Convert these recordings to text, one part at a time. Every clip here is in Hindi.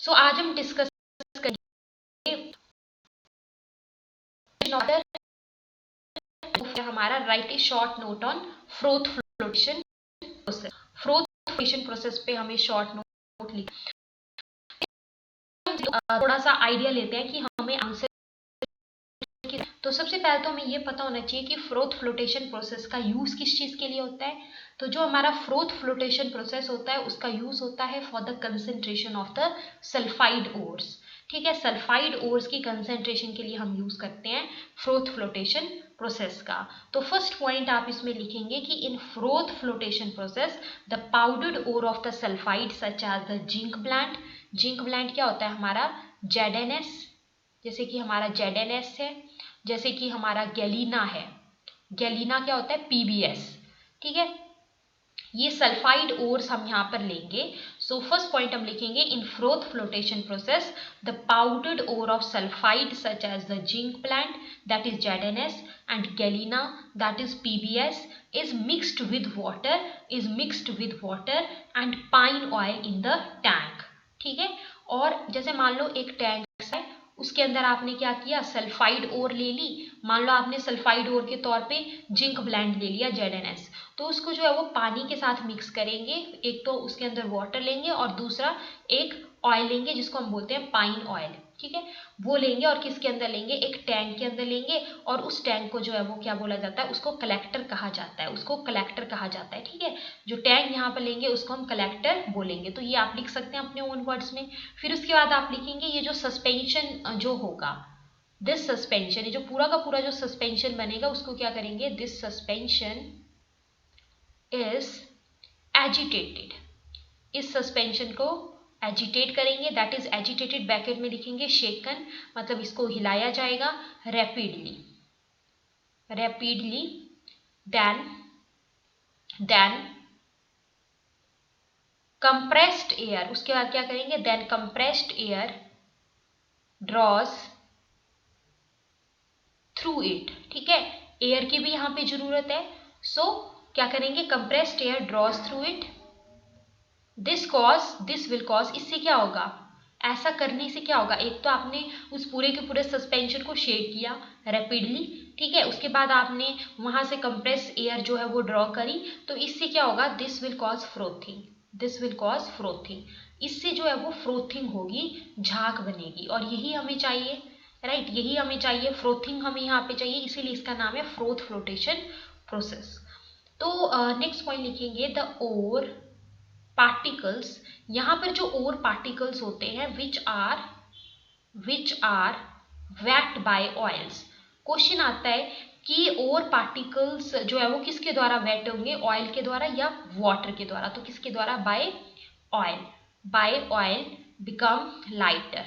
सो आज हम डिस्कस करेंगे हमारा right A short note on froth flotation process. Froth flotation process पे हमें शॉर्ट नोट लिख थोड़ा सा आइडिया लेते हैं कि हमें आंसर। तो सबसे पहले तो हमें ये पता होना चाहिए कि फ्रोथ फ्लोटेशन प्रोसेस का यूज किस चीज के लिए होता है। तो जो हमारा फ्रोथ फ्लोटेशन प्रोसेस होता है उसका यूज होता है for the concentration of the sulphide ores. ठीक है, सल्फाइड ओर्स की कंसेंट्रेशन के लिए हम यूज करते हैं फ्रोथ फ्लोटेशन प्रोसेस का। तो फर्स्ट पॉइंट आप इसमें लिखेंगे कि in froth flotation process the powdered ore of the sulphide such as the zinc blende. Zinc blende क्या होता है हमारा ZnS, जैसे कि हमारा ZnS है, जैसे कि हमारा गैलीना है। गैलीना क्या होता है PbS। ठीक है, ये सल्फाइड ओर्स हम यहाँ पर लेंगे। सो फर्स्ट पॉइंट हम लिखेंगे in froth flotation process the powdered ore of sulphide such as the zinc plant that is ZnS and galena that is PbS is mixed with water and pine oil in the tank। ठीक है, और जैसे मान लो एक टैंक है, उसके अंदर आपने क्या किया, सल्फाइड ओर ले ली। मान लो आपने सल्फाइड ओर के तौर पे जिंक ब्लेंड ले लिया ZnS, तो उसको जो है वो पानी के साथ मिक्स करेंगे। एक तो उसके अंदर वाटर लेंगे और दूसरा एक ऑयल लेंगे जिसको हम बोलते हैं पाइन ऑयल। ठीक है, वो लेंगे और किसके अंदर लेंगे, एक टैंक के अंदर लेंगे। और उस टैंक को जो है वो क्या बोला जाता है, उसको कलेक्टर कहा जाता है। ठीक है, जो टैंक यहाँ पर लेंगे उसको हम कलेक्टर बोलेंगे। तो ये आप लिख सकते हैं अपने ओन वर्ड्स में। फिर उसके बाद आप लिखेंगे ये जो सस्पेंशन जो होगा, दिस सस्पेंशन, ये जो पूरा का पूरा जो सस्पेंशन बनेगा उसको क्या करेंगे, दिस सस्पेंशन इज एजिटेटेड। इस सस्पेंशन को एजिटेट करेंगे, दैट इज एजिटेटेड ब्रैकेट में लिखेंगे शेकन, मतलब इसको हिलाया जाएगा रैपिडली देन कंप्रेस्ड एयर। उसके बाद क्या करेंगे, then compressed air draws through it. ठीक है, एयर की भी यहाँ पे जरूरत है। सो क्या करेंगे, compressed air draws through it. This will cause, इससे क्या होगा, ऐसा करने से क्या होगा, एक तो आपने उस पूरे के पूरे सस्पेंशन को शेक किया रैपिडली। ठीक है, उसके बाद आपने वहां से कंप्रेस एयर जो है वो ड्रॉ करी, तो इससे क्या होगा, दिस विल कॉज फ्रोथिंग। इससे जो है वो फ्रोथिंग होगी, झाग बनेगी, और यही हमें चाहिए, राइट, यही हमें चाहिए, फ्रोथिंग हमें यहाँ पे चाहिए, इसीलिए इसका नाम है फ्रोथ फ्लोटेशन प्रोसेस। तो नेक्स्ट पॉइंट लिखेंगे द ओर पार्टिकल्स। यहाँ पर जो ओर पार्टिकल्स होते हैं which are wet by oils. Question आता है कि ओर पार्टिकल्स जो है वो किसके द्वारा वेट होंगे, ऑयल के द्वारा या वाटर के द्वारा। तो किसके द्वारा, बाय ऑयल बिकम लाइटर।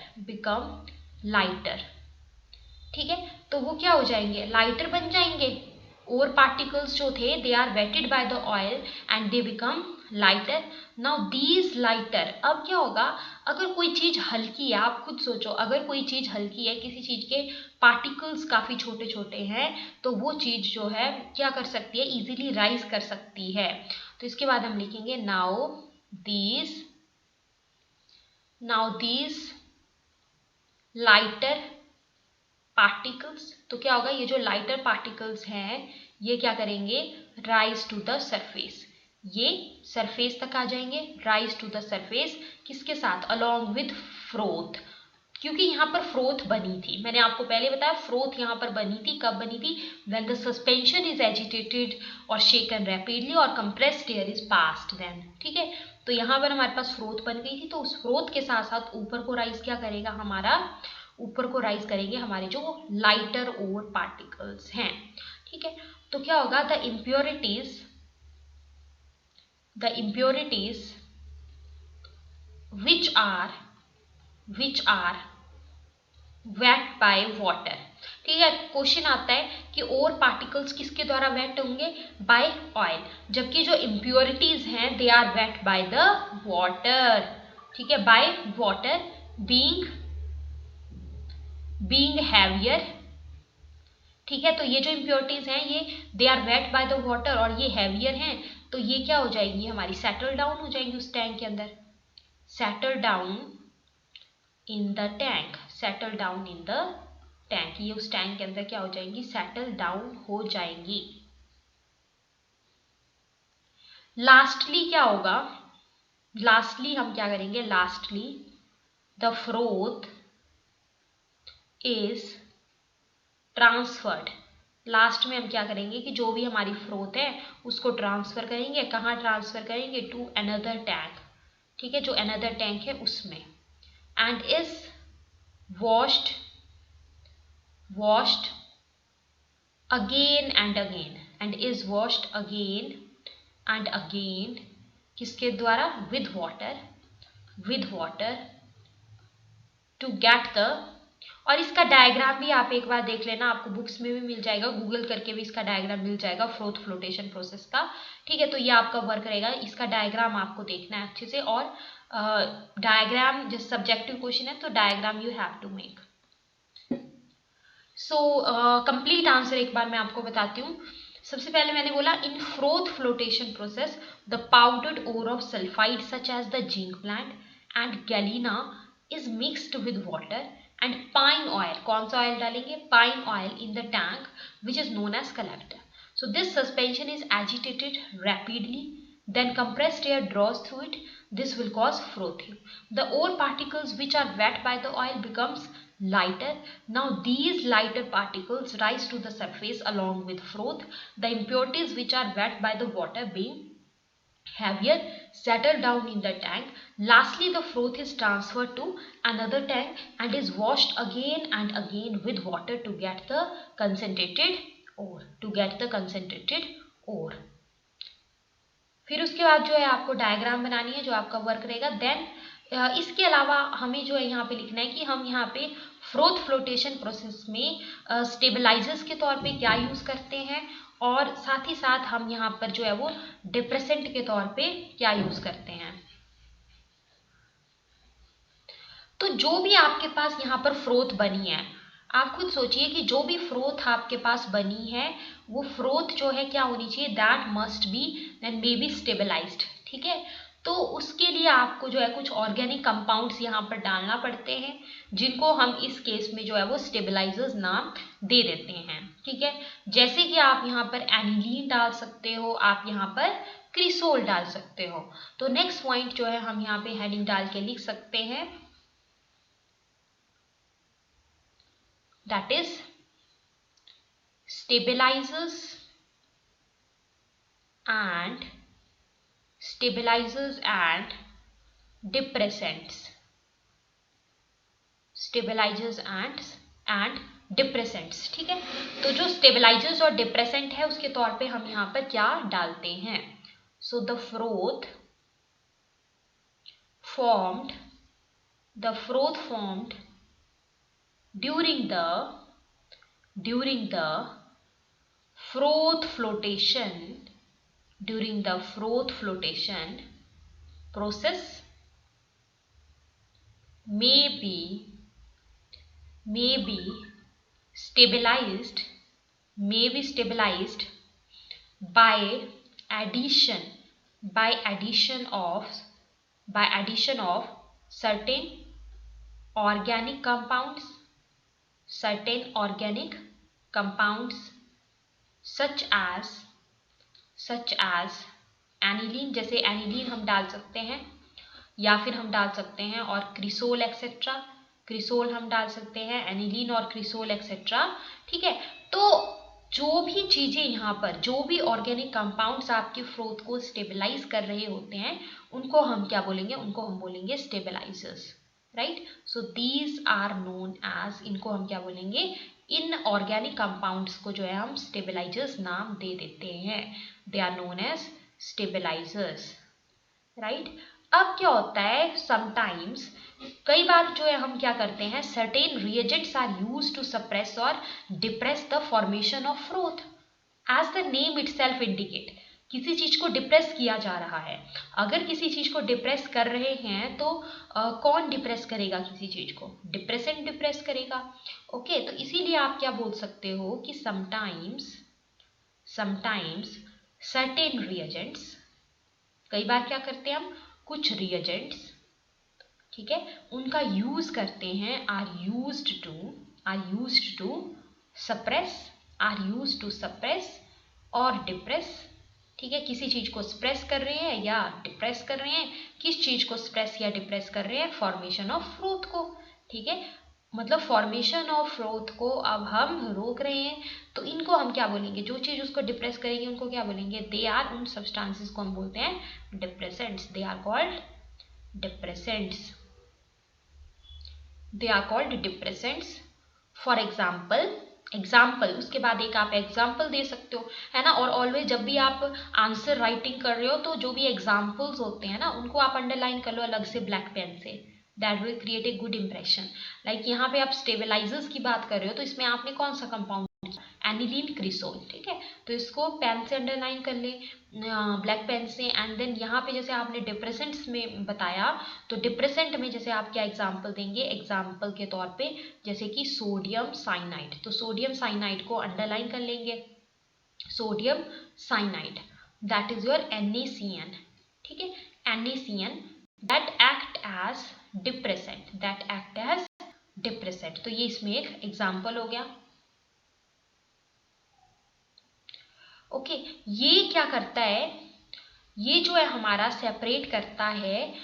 ठीक है, तो वो क्या हो जाएंगे, लाइटर बन जाएंगे। और पार्टिकल्स जो थे they are wetted by the oil and they become lighter. Now these lighter, अब क्या होगा, अगर कोई चीज हल्की है, आप खुद सोचो, अगर कोई चीज हल्की है, किसी चीज के पार्टिकल्स काफी छोटे छोटे हैं, तो वो चीज जो है क्या कर सकती है, इजीली राइज कर सकती है। तो इसके बाद हम लिखेंगे नाउ दीज लाइटर पार्टिकल्स। तो क्या होगा, ये जो लाइटर पार्टिकल्स हैं ये क्या करेंगे, राइज टू द सरफेस, ये सरफेस तक आ जाएंगे, राइज टू द सरफेस, किसके साथ, अलोंग विद फ्रोथ। क्योंकि यहाँ पर फ्रोथ बनी थी, मैंने आपको पहले बताया फ्रोथ यहाँ पर बनी थी, कब बनी थी, when the suspension is agitated और शेकन रैपिडली और compressed air is passed then. ठीक है, तो यहाँ पर हमारे पास फ्रोथ बन गई थी, तो उस फ्रोथ के साथ साथ ऊपर को राइज क्या करेगा, ऊपर को राइज करेंगे हमारे जो लाइटर ओर पार्टिकल्स हैं। ठीक है, तो क्या होगा, the impurities which are wet by water। ठीक है, क्वेश्चन आता है कि और पार्टिकल्स किसके द्वारा वेट होंगे, बाय ऑयल, जबकि जो इम्प्योरिटीज हैं they are wet by the water. ठीक है, बाय वाटर बीइंग हैवियर। ठीक है, तो ये जो इम्प्योरिटीज हैं ये they are wet by the water और ये हैवियर हैं, तो ये क्या हो जाएगी, हमारी सेटल डाउन हो जाएंगी उस टैंक के अंदर, settle down in the tank, settle down in the tank, ये उस टैंक के अंदर क्या हो जाएंगी, सेटल डाउन हो जाएंगी। लास्टली क्या होगा, लास्टली हम क्या करेंगे, lastly the froth is transferred, last में हम क्या करेंगे कि जो भी हमारी फ्रोथ है उसको ट्रांसफर करेंगे, कहाँ ट्रांसफर करेंगे, टू अनदर टैंक, ठीक है, जो अनदर टैंक है उसमें, and is washed again and again, and is washed again and again, किसके द्वारा, with water to get the, और इसका डायग्राम भी आप एक बार देख लेना, आपको बुक्स में भी मिल जाएगा, गूगल करके भी इसका डायग्राम मिल जाएगा फ्रोथ फ्लोटेशन प्रोसेस का, ठीक है। तो ये आपका वर्क रहेगा, इसका डायग्राम आपको देखना है अच्छे से, और डायग्राम जैसे सब्जेक्टिव क्वेश्चन है तो diagram you have to make. So complete answer एक बार मैं आपको बताती हूँ। सबसे पहले मैंने बोला in froth flotation process the powdered ore of sulphide such as the zinc plant and galena is mixed with water and pine oil, कौन सा ऑयल डालेंगे, pine oil in the tank which is known as collector. So this suspension is agitated rapidly, then compressed air draws through it. This will cause frothing. The ore particles which are wet by the oil becomes lighter. Now these lighter particles rise to the surface along with froth. The impurities which are wet by the water being heavier settle down in the tank. Lastly, the froth is transferred to another tank and is washed again and again with water to get the concentrated ore. फिर उसके बाद जो है आपको डायग्राम बनानी है, जो आपका वर्क रहेगा। देन इसके अलावा हमें जो है यहाँ पे लिखना है कि हम यहाँ पे फ्रोथ फ्लोटेशन प्रोसेस में स्टेबलाइजर्स के तौर पे क्या यूज़ करते हैं, और साथ ही साथ हम यहाँ पर जो है वो डिप्रेसेंट के तौर पे क्या यूज़ करते हैं। तो जो भी आपके पास यहाँ पर फ्रोथ बनी है, आप खुद सोचिए कि जो भी फ्रोथ आपके पास बनी है वो फ्रोथ जो है क्या होनी चाहिए, that must be then may be stabilized, ठीक है। तो उसके लिए आपको जो है कुछ ऑर्गेनिक कंपाउंड्स यहाँ पर डालना पड़ते हैं, जिनको हम इस केस में जो है वो स्टेबलाइजर्स नाम दे देते हैं, ठीक है। जैसे कि आप यहाँ पर एनिलीन डाल सकते हो, आप यहाँ पर क्रिसोल डाल सकते हो। तो नेक्स्ट पॉइंट जो है हम यहाँ पे हेडिंग डाल के लिख सकते हैं, that is stabilizers and depressants, ठीक है। तो जो स्टेबलाइजर्स और डिप्रेसेंट है उसके तौर पे हम यहाँ पर क्या डालते हैं, so the froth formed during the froth flotation process may be stabilized by addition of certain organic compounds such as aniline, जैसे एनिलीन हम डाल सकते हैं, या फिर हम डाल सकते हैं और क्रिसोल एक्सेट्रा, क्रिसोल हम डाल सकते हैं, एनिलीन और क्रिसोल एक्सेट्रा, ठीक है। तो जो भी चीजें यहाँ पर, जो भी ऑर्गेनिक कंपाउंड्स आपके फ्रोथ को स्टेबलाइज कर रहे होते हैं, उनको हम क्या बोलेंगे, उनको हम बोलेंगे stabilizers, right. So these are known as, इनको हम क्या बोलेंगे, इन ऑर्गेनिक कंपाउंड्स को जो है हम स्टेबलाइजर्स नाम दे देते हैं, they are known as stabilizers, right. अब क्या होता है, समटाइम्स कई बार जो है हम क्या करते हैं, certain reagents are used to suppress और depress the formation of froth as the name itself indicate. किसी चीज को डिप्रेस किया जा रहा है, अगर किसी चीज को डिप्रेस कर रहे हैं तो कौन डिप्रेस करेगा किसी चीज को, डिप्रेसेंट डिप्रेस करेगा, ओके। तो इसीलिए आप क्या बोल सकते हो कि समटाइम्स सर्टेन रिएजेंट्स, कई बार क्या करते हैं हम, कुछ रिएजेंट्स, ठीक है, उनका यूज करते हैं, आर यूज्ड टू सप्रेस और डिप्रेस। ठीक है, किसी चीज को सप्रेस कर रहे हैं या डिप्रेस कर रहे हैं। किस चीज को सप्रेस या डिप्रेस कर रहे हैं? फॉर्मेशन ऑफ फ्रूट को। ठीक है, मतलब फॉर्मेशन ऑफ फ्रूट को अब हम रोक रहे हैं, तो इनको हम क्या बोलेंगे? जो चीज उसको डिप्रेस करेगी उनको क्या बोलेंगे? दे आर, उन सब्सटेंसेस को हम बोलते हैं depressants. They are called depressants. They are called depressants. For example, उसके बाद एक आप एग्जाम्पल दे सकते हो, है ना। और ऑलवेज जब भी आप आंसर राइटिंग कर रहे हो तो जो भी एग्जाम्पल्स होते हैं ना उनको आप अंडरलाइन कर लो अलग से ब्लैक पेन से। That will create a good impression. Like यहाँ पे आप स्टेबलाइजर्स की बात कर रहे हो, तो इसमें आपने कौन सा कंपाउंड? Aniline cresol. ठीक है, तो इसको पेन से अंडरलाइन कर ले, ब्लैक पेन से। एंड देन यहाँ पे जैसे आपने डिप्रेसेंट्स में बताया, तो डिप्रेसेंट में जैसे आप क्या एग्जाम्पल देंगे? एग्जाम्पल के तौर पे जैसे कि सोडियम साइनाइड, तो सोडियम साइनाइड को अंडरलाइन कर लेंगे, sodium cyanide, that is your NaCN। ठीक है, NaCN that act as depressant, तो ये इसमें एक एग्जाम्पल हो गया। ओके, ये क्या करता है? ये जो है हमारा सेपरेट करता है,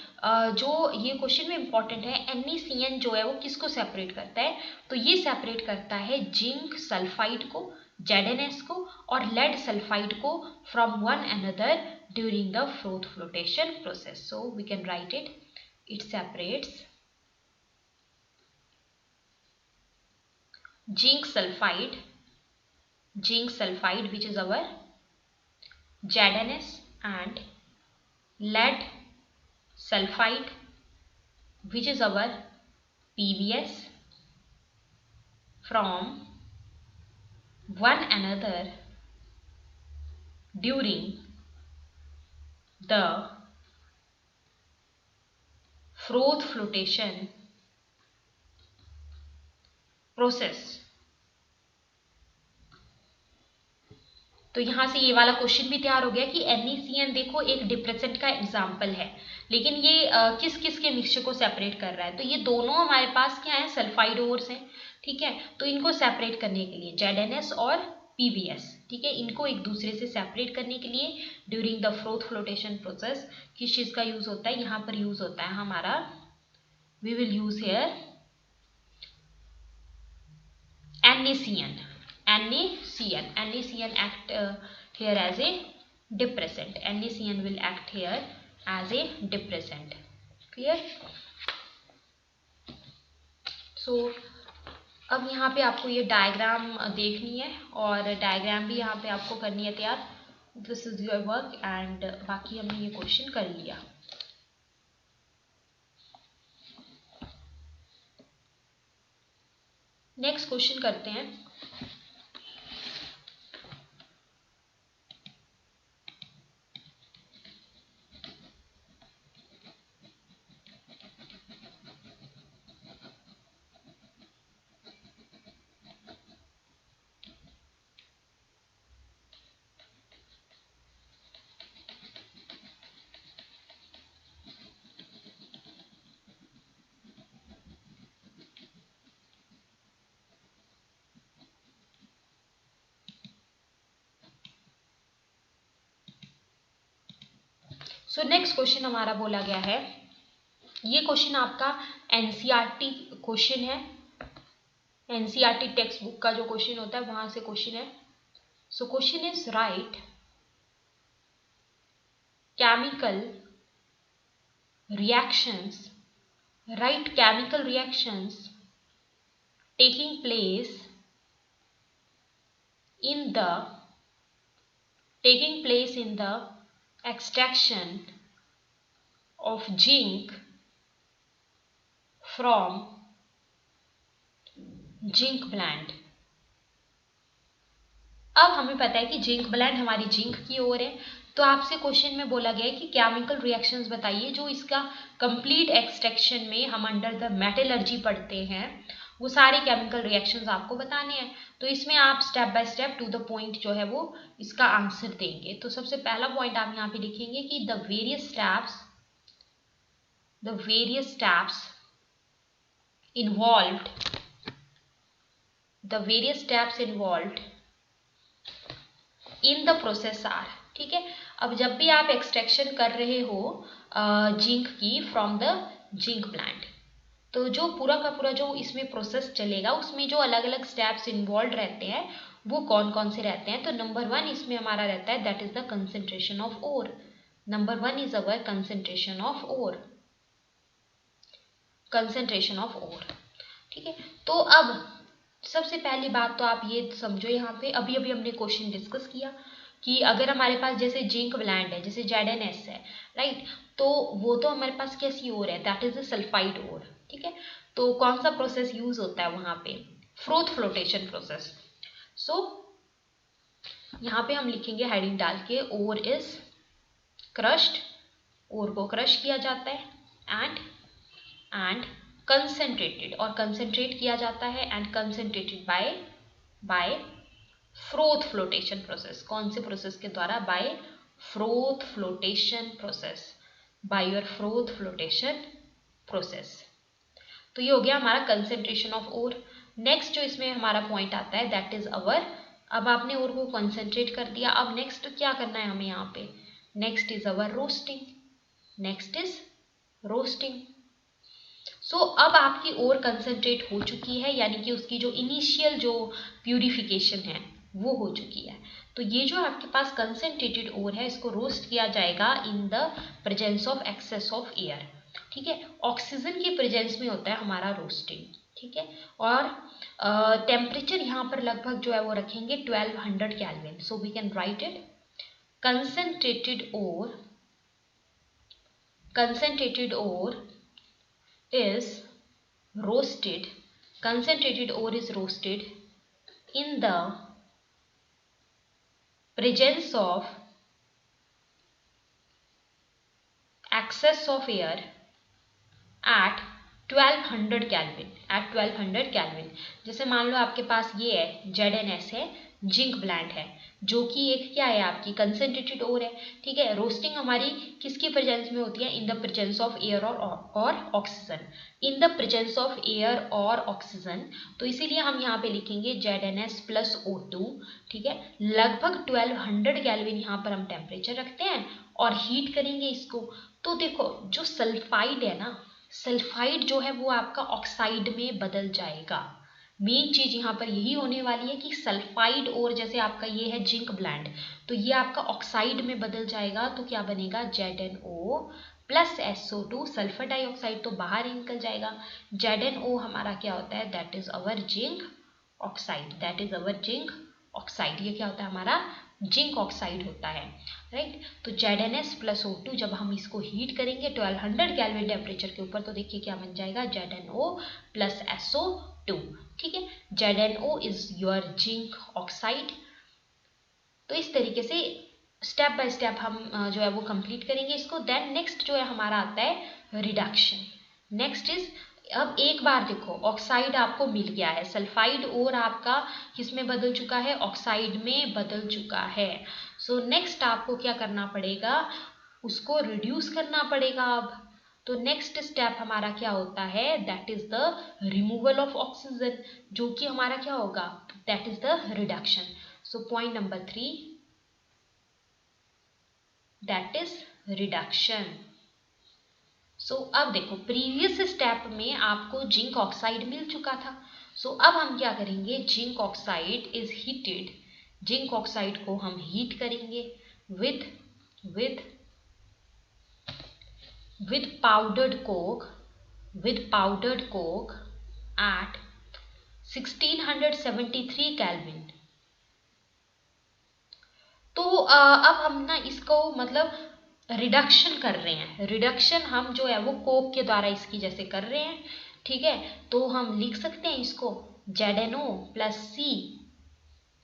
जो ये क्वेश्चन में इंपॉर्टेंट है, NaCN जो है वो किसको सेपरेट करता है? तो ये सेपरेट करता है जिंक सल्फाइड को, ZnS को, और लेड सल्फाइड को from one another during the froth flotation process. So we can write it separates zinc sulfide which is our ZnS and lead sulfide which is our PbS from one another during the froth flotation process. तो यहां से ये वाला क्वेश्चन भी तैयार हो गया कि NaCN देखो एक डिप्रेसेंट का एग्जाम्पल है, लेकिन ये किस किस के मिक्सचर को सेपरेट कर रहा है? तो ये दोनों हमारे पास क्या है? सल्फाइड ओर्स हैं। ठीक है, तो इनको सेपरेट करने के लिए ZnS और PbS, ठीक है, इनको एक दूसरे से सेपरेट करने के लिए during the froth flotation process किस चीज का यूज होता है? यहाँ पर यूज होता है हमारा, we will use here NaCN act here as a depressant. NaCN will act here as a depressant. Clear? So अब यहाँ पे आपको ये डायग्राम देखनी है और डायग्राम भी यहाँ पे आपको करनी है तैयार। This is your work and बाकी हमने ये क्वेश्चन कर लिया। नेक्स्ट क्वेश्चन करते हैं। सो नेक्स्ट क्वेश्चन हमारा बोला गया है, ये क्वेश्चन आपका NCERT क्वेश्चन है, NCERT टेक्स्ट बुक का जो क्वेश्चन होता है वहां से क्वेश्चन है। So question is right chemical reactions taking place in the extraction of zinc from zinc bland. अब हमें पता है कि जिंक ब्लैंड हमारी जिंक की ओर है, तो आपसे क्वेश्चन में बोला गया है कि केमिकल रिएक्शंस बताइए जो इसका कंप्लीट एक्सट्रैक्शन में हम अंडर द मेटलर्जी पढ़ते हैं, वो सारे केमिकल रिएक्शंस आपको बताने हैं। तो इसमें आप step by step to the point जो है वो इसका आंसर देंगे। तो सबसे पहला पॉइंट आप यहाँ पे लिखेंगे कि the various steps the various steps involved, the various steps involved in the process are, ठीक है। अब जब भी आप एक्सट्रैक्शन कर रहे हो जिंक की फ्रॉम द जिंक प्लांट, तो जो पूरा का पूरा जो इसमें प्रोसेस चलेगा उसमें जो अलग अलग स्टेप्स इन्वॉल्व रहते हैं वो कौन कौन से रहते हैं। तो नंबर 1 इसमें हमारा रहता है that is the concentration of ore. Number 1 is our concentration of ore, concentration of ore, ठीक है। तो अब सबसे पहली बात तो आप ये समझो, यहाँ पे अभी अभी हमने क्वेश्चन डिस्कस किया कि अगर हमारे पास जैसे जिंक ब्लैंड है, जैसे ZnS है, राइट, तो वो तो हमारे पास कैसी ओर है, that is the sulphide ore, ठीक है। तो कौन सा प्रोसेस यूज होता है वहां पे, फ्रोथ फ्लोटेशन प्रोसेस। सो यहाँ पे हम लिखेंगे हेडिंग डाल के ओर इज क्रश्ड, ओर को क्रश किया जाता है, एंड कंसेंट्रेटेड, और कंसेंट्रेट किया जाता है, and concentrated by froth flotation process. कौन से प्रोसेस के द्वारा, by froth flotation process, by your froth flotation process. तो ये हो गया हमारा कंसेंट्रेशन ऑफ ओर। नेक्स्ट जो इसमें हमारा पॉइंट आता है दैट इज अवर, अब आपने ओर को कंसेंट्रेट कर दिया, अब नेक्स्ट क्या करना है हमें यहाँ पे, next is our roasting, next is roasting. So अब आपकी ओर कंसेंट्रेट हो चुकी है, यानी कि उसकी जो इनिशियल जो प्यूरिफिकेशन है वो हो चुकी है। तो ये जो आपके पास कंसेंट्रेटेड ओर है इसको रोस्ट किया जाएगा in the presence of excess of air, ठीक है। ऑक्सीजन की प्रेजेंस में होता है हमारा रोस्टिंग, ठीक है। और टेम्परेचर यहाँ पर लगभग जो है वो रखेंगे 1200 kelvin. So we can write it, concentrated ore is roasted, concentrated ore is roasted in the presence of excess of air at 1200 Kelvin, at 1200 Kelvin। जैसे मान लो आपके पास ये है ZnS है, जिंक ब्लैंड है, जो कि एक क्या है आपकी कंसेंट्रेटेड ओर है, ठीक है। रोस्टिंग हमारी किसकी प्रेजेंस में होती है, in the presence of air और oxygen, in the presence of air और ऑक्सीजन। तो इसीलिए हम यहाँ पे लिखेंगे ZnS प्लस O2, ठीक है। लगभग 1200 केल्विन यहाँ पर हम टेम्परेचर रखते हैं और हीट करेंगे इसको। तो देखो जो सल्फाइड है ना, सल्फाइड जो है वो आपका ऑक्साइड में बदल जाएगा। मेन चीज यहाँ पर यही होने वाली है कि सल्फाइड और जैसे आपका ये है जिंक ब्लैंड, तो ये आपका ऑक्साइड में बदल जाएगा। तो क्या बनेगा, ZnO plus SO2, sulphur dioxide तो बाहर ही निकल जाएगा। ZnO हमारा क्या होता है, that is our zinc oxide, that is our zinc oxide. ये क्या होता है हमारा जिंक ऑक्साइड होता है, राइट। तो ZnS प्लस O2 जब हम इसको हीट करेंगे 1200 केल्विन टेम्परेचर के ऊपर, तो देखिए क्या बन जाएगा, ZnO प्लस SO2, ठीक है। ZnO is your zinc oxide. तो इस तरीके से स्टेप बाय स्टेप हम जो है वो कंप्लीट करेंगे इसको। देन नेक्स्ट जो है हमारा आता है रिडक्शन। नेक्स्ट इज, अब एक बार देखो ऑक्साइड आपको मिल गया है, सल्फाइड और आपका किसमें बदल चुका है, ऑक्साइड में बदल चुका है। सो नेक्स्ट आपको क्या करना पड़ेगा, उसको रिड्यूस करना पड़ेगा। अब तो नेक्स्ट स्टेप हमारा क्या होता है, that is the removal of oxygen, जो कि हमारा क्या होगा, that is the reduction. So point number 3, that is reduction. So अब देखो प्रीवियस स्टेप में आपको जिंक ऑक्साइड मिल चुका था। सो अब हम क्या करेंगे, zinc oxide is heated, zinc oxide को हम हीट करेंगे with powdered coke at 1673 Kelvin। तो अब हम ना इसको मतलब रिडक्शन कर रहे हैं, रिडक्शन हम जो है वो कोक के द्वारा इसकी जैसे कर रहे हैं, ठीक है। तो हम लिख सकते हैं इसको ZnO प्लस C,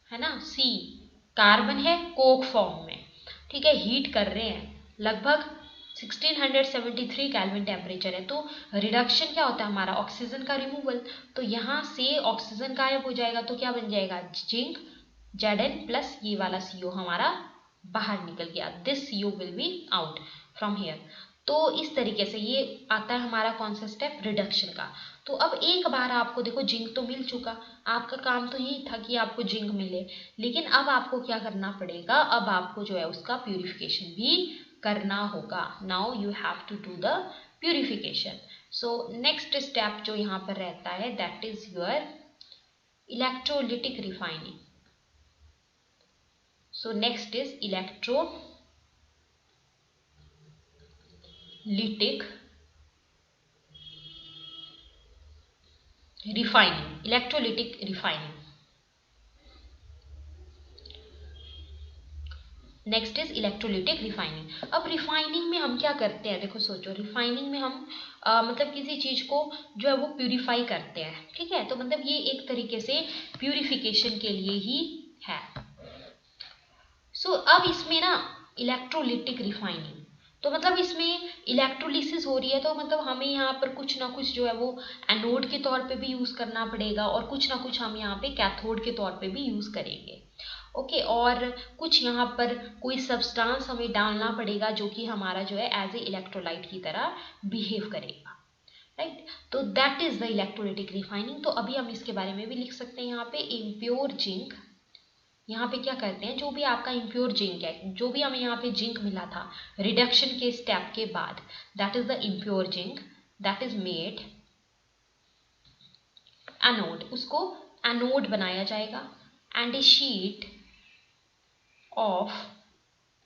है ना, C कार्बन है कोक फॉर्म में, ठीक है, हीट कर रहे हैं, लगभग 1673 केल्विन टेम्परेचर है। तो रिडक्शन क्या होता है हमारा, ऑक्सीजन का रिमूवल। तो यहाँ से ऑक्सीजन गायब हो जाएगा, तो क्या बन जाएगा, जिंक Zn प्लस ये वाला CO हमारा बाहर निकल गया, this CO will be out from here. तो इस तरीके से ये आता है हमारा कौन सा स्टेप, रिडक्शन का। तो अब एक बार आपको देखो जिंक तो मिल चुका, आपका काम तो यही था कि आपको जिंक मिले, लेकिन अब आपको क्या करना पड़ेगा, अब आपको जो है उसका प्यूरिफिकेशन भी करना होगा। Now you have to do the purification. So next step जो यहाँ पर रहता है that is your electrolytic refining. So next is electrolytic refining, electrolytic refining. Next is electrolytic refining. अब रिफाइनिंग में हम क्या करते हैं, देखो सोचो, रिफाइनिंग में हम मतलब किसी चीज को जो है वो प्यूरिफाई करते हैं, ठीक है। तो मतलब ये एक तरीके से प्यूरिफिकेशन के लिए ही है। सो अब इसमें ना इलेक्ट्रोलिटिक रिफाइनिंग, तो मतलब इसमें इलेक्ट्रोलिसिस हो रही है, तो मतलब हमें यहाँ पर कुछ ना कुछ जो है वो एनोड के तौर पे भी यूज़ करना पड़ेगा, और कुछ ना कुछ हम यहाँ पे कैथोड के तौर पे भी यूज़ करेंगे। ओके, और कुछ यहाँ पर कोई सब्सटेंस हमें डालना पड़ेगा जो कि हमारा जो है एज ए इलेक्ट्रोलाइट की तरह बिहेव करेगा, राइट। तो that is the electrolytic refining. तो अभी हम इसके बारे में भी लिख सकते हैं यहाँ पे, इम्प्योर जिंक। यहाँ पे क्या करते हैं, जो भी आपका इम्प्योर जिंक है, जो भी हमें यहाँ पे जिंक मिला था रिडक्शन के स्टेप के बाद, that is the impure zinc, that is made anode, उसको एनोड बनाया जाएगा, and A sheet of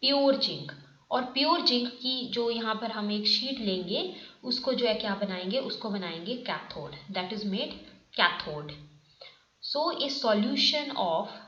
pure zinc, और प्योर जिंक की जो यहाँ पर हम एक शीट लेंगे, उसको जो है क्या बनाएंगे, उसको बनाएंगे cathode, that is made cathode. So A solution of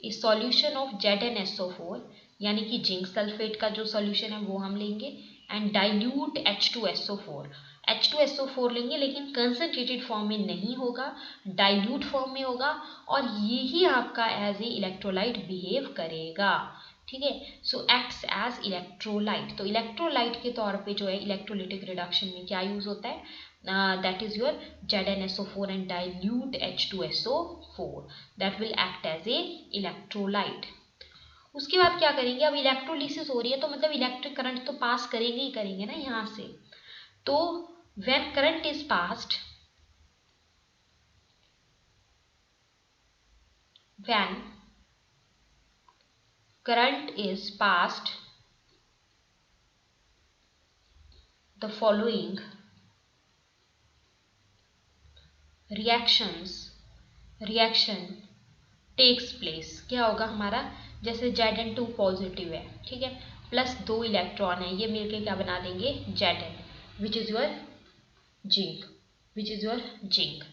ZnSO4, यानी कि जिंक सल्फेट का जो सॉल्यूशन है वो हम लेंगे, एंड डाइल्यूट H2SO4, H2SO4 लेंगे, लेकिन कंसंट्रेटेड फॉर्म में नहीं होगा, डाइल्यूट फॉर्म में होगा, और यही आपका एज ए इलेक्ट्रोलाइट बिहेव करेगा, ठीक है। सो एक्ट्स एज इलेक्ट्रोलाइट। तो इलेक्ट्रोलाइट के तौर पे जो है इलेक्ट्रोलिटिक रिडक्शन में क्या यूज होता है, that is your ZnSO4 and dilute H2SO4 that will act as a electrolyte। उसके बाद क्या करेंगे, अब इलेक्ट्रोलिसिस हो रही है तो मतलब इलेक्ट्रिक करंट तो पास करेंगे ही करेंगे ना यहाँ से। तो when current is passed, when current is passed, the following reaction takes place. क्या होगा हमारा, जैसे Zn2 पॉजिटिव है, ठीक है, प्लस 2 इलेक्ट्रॉन है, ये मिलके क्या बना देंगे Zn, which is your zinc,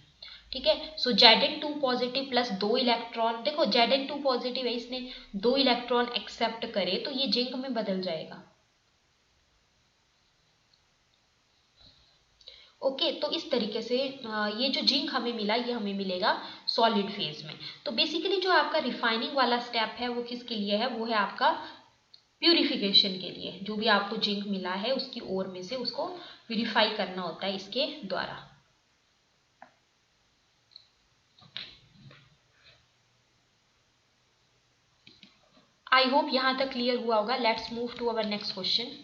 ठीक है। सो Zn2 पॉजिटिव प्लस 2 इलेक्ट्रॉन, देखो Zn2 पॉजिटिव है, इसने 2 इलेक्ट्रॉन एक्सेप्ट करे तो ये जिंक में बदल जाएगा। ओके, तो इस तरीके से ये जो जिंक हमें मिला ये हमें मिलेगा सॉलिड फेज में। तो बेसिकली जो आपका रिफाइनिंग वाला स्टेप है वो किसके लिए है, वो है आपका प्यूरिफिकेशन के लिए। जो भी आपको जिंक मिला है उसकी ओर में से उसको प्यूरिफाई करना होता है इसके द्वारा। आई होप यहां तक क्लियर हुआ होगा। Let's move to our next question.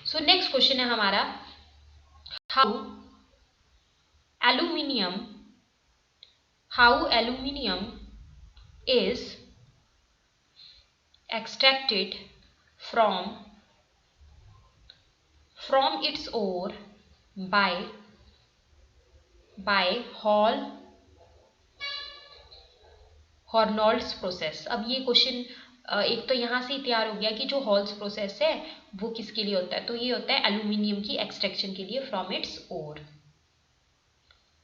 So next question है हमारा, how aluminium is extracted from its ore by हॉर्नोल्ड्स प्रोसेस। अब ये क्वेश्चन एक तो यहाँ से तैयार हो गया कि जो हॉल्स प्रोसेस है वो किसके लिए होता है, तो ये होता है एल्यूमिनियम की एक्सट्रैक्शन के लिए फ्रॉम इट्स ओर।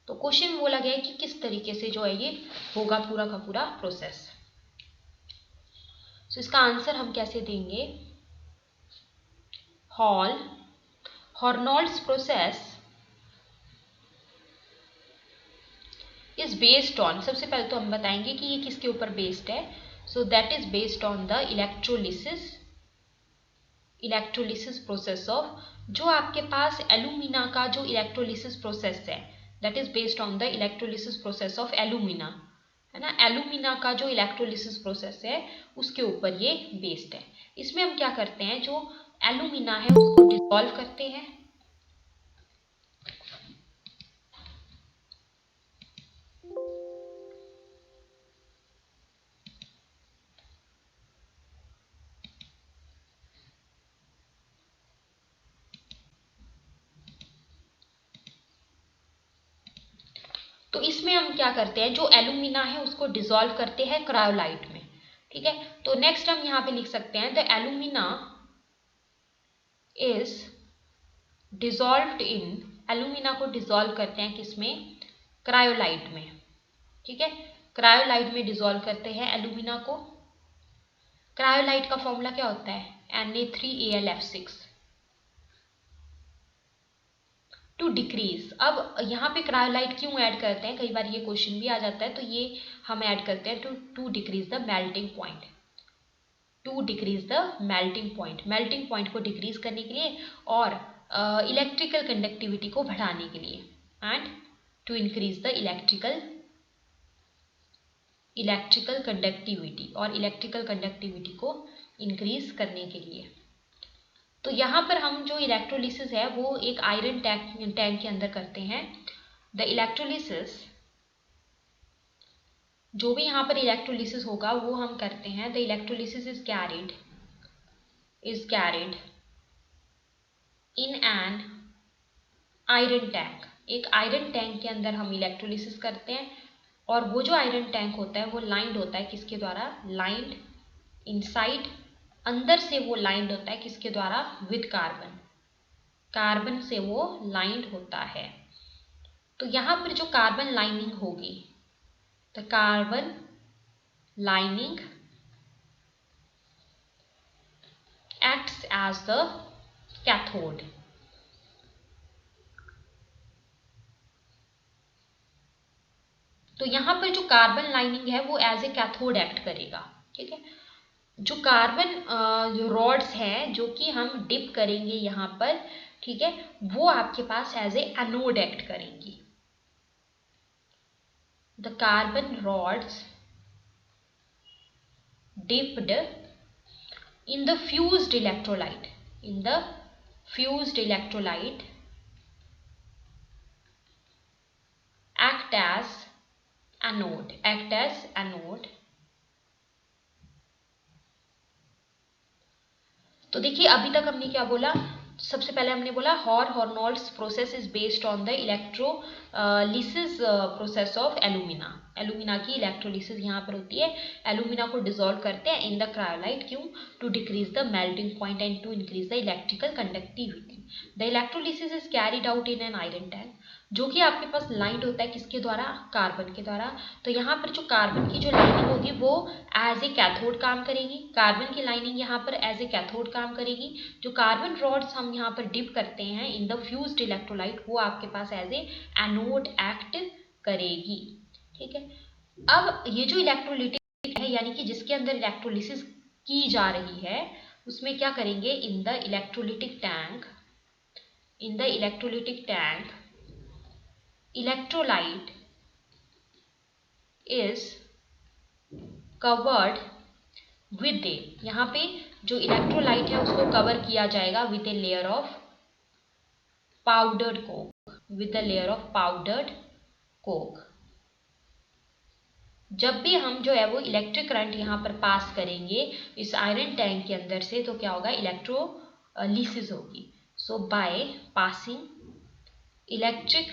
तो क्वेश्चन बोला गया है कि किस तरीके से जो है ये होगा पूरा का पूरा प्रोसेस। तो इसका आंसर हम कैसे देंगे, हॉर्नोल्ड्स प्रोसेस इज बेस्ड ऑन, सबसे पहले तो हम बताएंगे कि ये किसके ऊपर बेस्ड है. So that is based on the electrolysis process of, जो आपके पास एलुमिना का जो इलेक्ट्रोलिसिस प्रोसेस है that is based on the electrolysis process of alumina, है ना. एलुमिना का जो इलेक्ट्रोलिसिस प्रोसेस है उसके ऊपर ये बेस्ड है. इसमें हम क्या करते हैं, जो एलुमिना है उसको डिसॉल्व करते हैं. तो इसमें हम क्या करते हैं, जो एलुमिना है उसको डिसॉल्व करते हैं क्रायोलाइट में. ठीक है, तो नेक्स्ट हम यहाँ पे लिख सकते हैं the alumina is dissolved in, alumina को डिसॉल्व करते हैं किसमें, क्रायोलाइट में. ठीक है, क्रायोलाइट में डिसॉल्व करते हैं एलुमिना को. क्रायोलाइट का फॉर्मूला क्या होता है, Na3Al(F6) टू डिक्रीज. अब यहाँ पे क्रायोलाइट क्यों ऐड करते हैं, कई बार ये क्वेश्चन भी आ जाता है, तो ये हम ऐड करते हैं to decrease the melting point, to decrease the melting point, melting point को डिक्रीज करने के लिए और इलेक्ट्रिकल कंडक्टिविटी को बढ़ाने के लिए, and to increase the electrical conductivity, और इलेक्ट्रिकल कंडक्टिविटी को इंक्रीज करने के लिए. तो यहाँ पर हम जो इलेक्ट्रोलिसिस है वो एक आयरन टैंक के अंदर करते हैं. द इलेक्ट्रोलिसिस, जो भी यहाँ पर इलेक्ट्रोलिसिस होगा वो हम करते हैं. The electrolysis is carried in an iron tank. एक आयरन टैंक के अंदर हम इलेक्ट्रोलिसिस करते हैं, और वो जो आयरन टैंक होता है वो लाइंड होता है किसके द्वारा, लाइंड इनसाइड, अंदर से वो लाइंड होता है किसके द्वारा, विद कार्बन, कार्बन से वो लाइंड होता है. तो यहाँ पर जो कार्बन लाइनिंग होगी, the carbon lining acts as the cathode. तो यहाँ पर जो कार्बन लाइनिंग है वो एज ए कैथोड एक्ट करेगा. ठीक है, जो कार्बन जो रॉड्स हैं जो कि हम डिप करेंगे यहाँ पर, ठीक है, वो आपके पास एज ए एनोड एक्ट करेंगी. The carbon rods dipped in the fused electrolyte, act as anode. तो देखिए अभी तक हमने क्या बोला, सबसे पहले हमने बोला हॉर्नोल्ड्स process is based on the electrolysis process of alumina की इलेक्ट्रोलिसिस यहाँ पर होती है. एलुमिना को डिसॉल्व करते हैं इन द क्रायोलाइट, क्यों, to decrease the melting point and to increase the electrical conductivity. The electrolysis is carried out in an iron tank, जो कि आपके पास लाइंड होता है किसके द्वारा, कार्बन के द्वारा. तो यहाँ पर जो कार्बन की जो लाइनिंग होगी वो एज ए कैथोड काम करेगी, कार्बन की लाइनिंग यहाँ पर एज ए कैथोड काम करेगी. जो कार्बन रॉड्स हम यहाँ पर डिप करते हैं इन द फ्यूज्ड इलेक्ट्रोलाइट, वो आपके पास एज ए एनोड एक्ट करेगी. ठीक है, अब ये जो इलेक्ट्रोलिटिक है यानी कि जिसके अंदर इलेक्ट्रोलिसिस की जा रही है, उसमें क्या करेंगे, in the electrolytic tank electrolyte is covered with a, यहाँ पे जो इलेक्ट्रोलाइट है उसको कवर किया जाएगा with a layer of powdered Coke. जब भी हम जो है वो इलेक्ट्रिक करंट यहाँ पर पास करेंगे इस आयरन टैंक के अंदर से, तो क्या होगा, इलेक्ट्रोलिसिस होगी. So by passing electric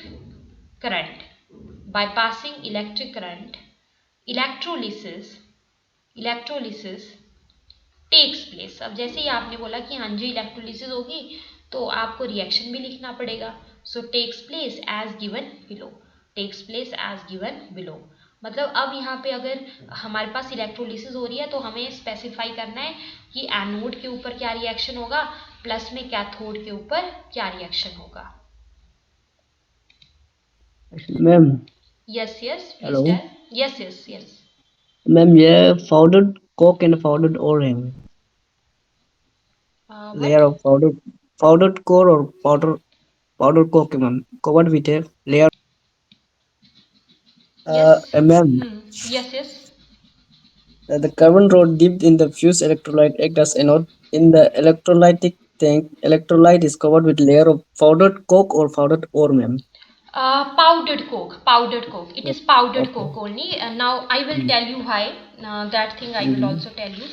current, electrolysis takes place. अब जैसे ही आपने बोला कि हाँ जी इलेक्ट्रोलिसिस होगी तो आपको रिएक्शन भी लिखना पड़ेगा. So takes place as given below. मतलब अब यहाँ पे अगर हमारे पास इलेक्ट्रोलिसिस हो रही है तो हमें स्पेसिफाई करना है कि एनोड के ऊपर क्या रिएक्शन होगा, प्लस में कैथोड के ऊपर क्या रिएक्शन होगा. Ma'am Yes, yes, please Hello. tell. Yes, yes, yes. Ma'am ये powdered coke and powdered ore है ma'am. What? Layer of powdered core or powdered coke है ma'am. Covered with a layer. Yes. Ma'am, Yes, yes. the carbon rod dipped in the fused electrolyte act as anode. In the electrolytic tank, electrolyte is covered with layer of powdered coke or powdered ore ma'am. Powdered coke, powdered coke. It is powdered Okay. coke only. And now I will tell you why. That thing I will Mm-hmm. also tell you.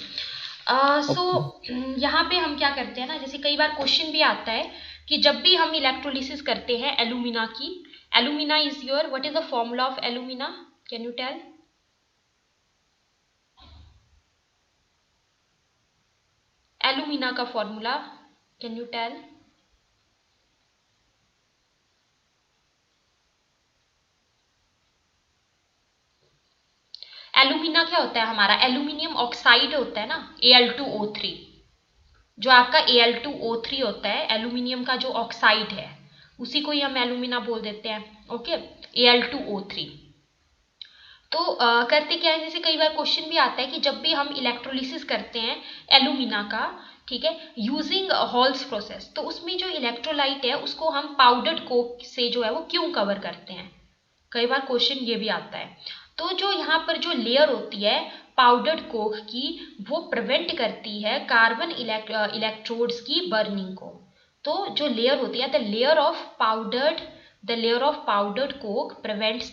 Okay. यहाँ पे हम क्या करते हैं ना, जैसे कई बार क्वेश्चन भी आता है कि जब भी हम इलेक्ट्रोलिसिस करते हैं एलुमिना की, alumina is your, what is the formula of alumina, can you tell? Alumina का formula, can you tell? Alumina क्या होता है हमारा? एल्यूमिनियम ऑक्साइड होता है ना, Al2O3। जो आपका Al2O3 होता है, एल्यूमिनियम का जो ऑक्साइड है, उसी को ही हम एल्यूमिना बोल देते हैं। Okay, Al2O3। तो करते क्या है, जैसे कई बार क्वेश्चन भी आता है कि जब भी हम इलेक्ट्रोलिसिस करते हैं एल्यूमिना का, ठीक है, यूजिंग हॉल्स प्रोसेस, तो उसमें जो इलेक्ट्रोलाइट है उसको हम पाउडर्ड कोक से जो है वो क्यों कवर करते हैं? कई बार क्वेश्चन ये भी आता है। तो जो यहाँ पर जो लेयर होती है पाउडर्ड कोक की, वो प्रिवेंट करती है कार्बन इलेक्ट्रोड्स की बर्निंग को। तो जो लेयर होती है, the layer of powdered Coke prevents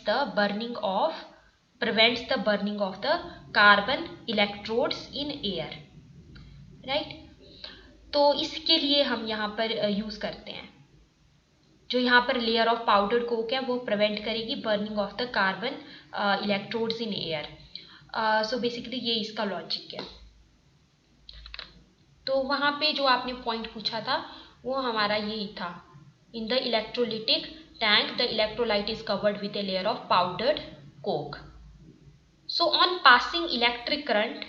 the burning of the carbon electrodes in air, right? तो इसके लिए हम यहाँ पर यूज करते हैं। जो यहाँ पर लेयर ऑफ पाउडर्ड कोक है वो प्रिवेंट करेगी burning of the carbon electrodes in air. So basically ये इसका लॉजिक है। तो वहाँ पे जो आपने पॉइंट पूछा था वो हमारा यही था, in the electrolytic tank the electrolyte is covered with a layer of powdered Coke. So on passing electric current,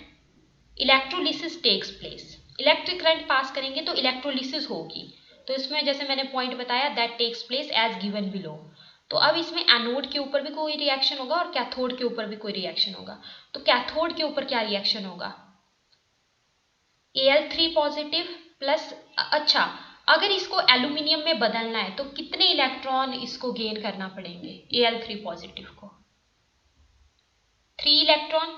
electrolysis takes place. Electric current pass करेंगे तो इलेक्ट्रोलिसिस होगी। तो इसमें जैसे मैंने पॉइंट बताया, that takes place as given below. तो अब इसमें एनोड के ऊपर भी कोई रिएक्शन होगा और कैथोड के ऊपर भी कोई रिएक्शन होगा। तो कैथोड के ऊपर क्या रिएक्शन होगा? Al3 पॉजिटिव प्लस, अच्छा, अगर इसको एल्यूमिनियम में बदलना है तो कितने इलेक्ट्रॉन इसको गेन करना पड़ेंगे Al3 पॉजिटिव को? 3 इलेक्ट्रॉन।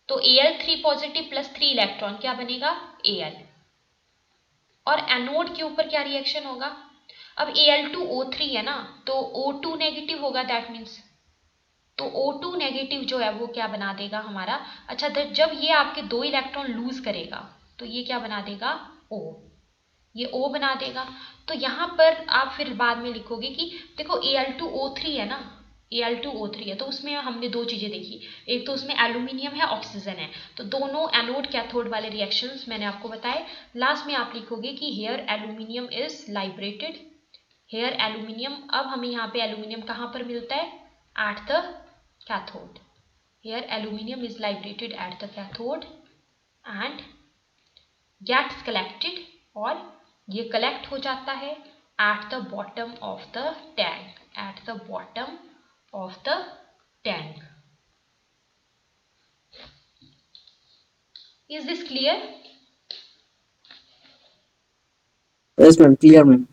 तो Al3 पॉजिटिव प्लस 3 इलेक्ट्रॉन क्या बनेगा? Al। और एनोड के ऊपर क्या रिएक्शन होगा? अब Al2O3 है ना, तो O2 नेगेटिव होगा, दैट मीन्स, तो O2 नेगेटिव जो है वो क्या बना देगा हमारा? अच्छा, जब ये आपके 2 इलेक्ट्रॉन लूज करेगा तो ये क्या बना देगा? O। ये O बना देगा। तो यहाँ पर आप फिर बाद में लिखोगे कि देखो Al2O3 है ना, Al2O3 है, तो उसमें हमने दो चीजें देखी, एक तो उसमें एल्यूमिनियम है, ऑक्सीजन है, तो दोनों एनोड कैथोड वाले रिएक्शंस मैंने आपको बताए। लास्ट में आप लिखोगे कि here aluminium is liberated, here aluminium. अब हमें यहाँ पे एल्यूमिनियम कहाँ पर मिलता है? At the cathode. Here aluminium is liberated at the cathode and gets collected, और ये कलेक्ट हो जाता है at the bottom of the tank, at the bottom of the tank. Is this clear? Yes ma'am, clear ma'am.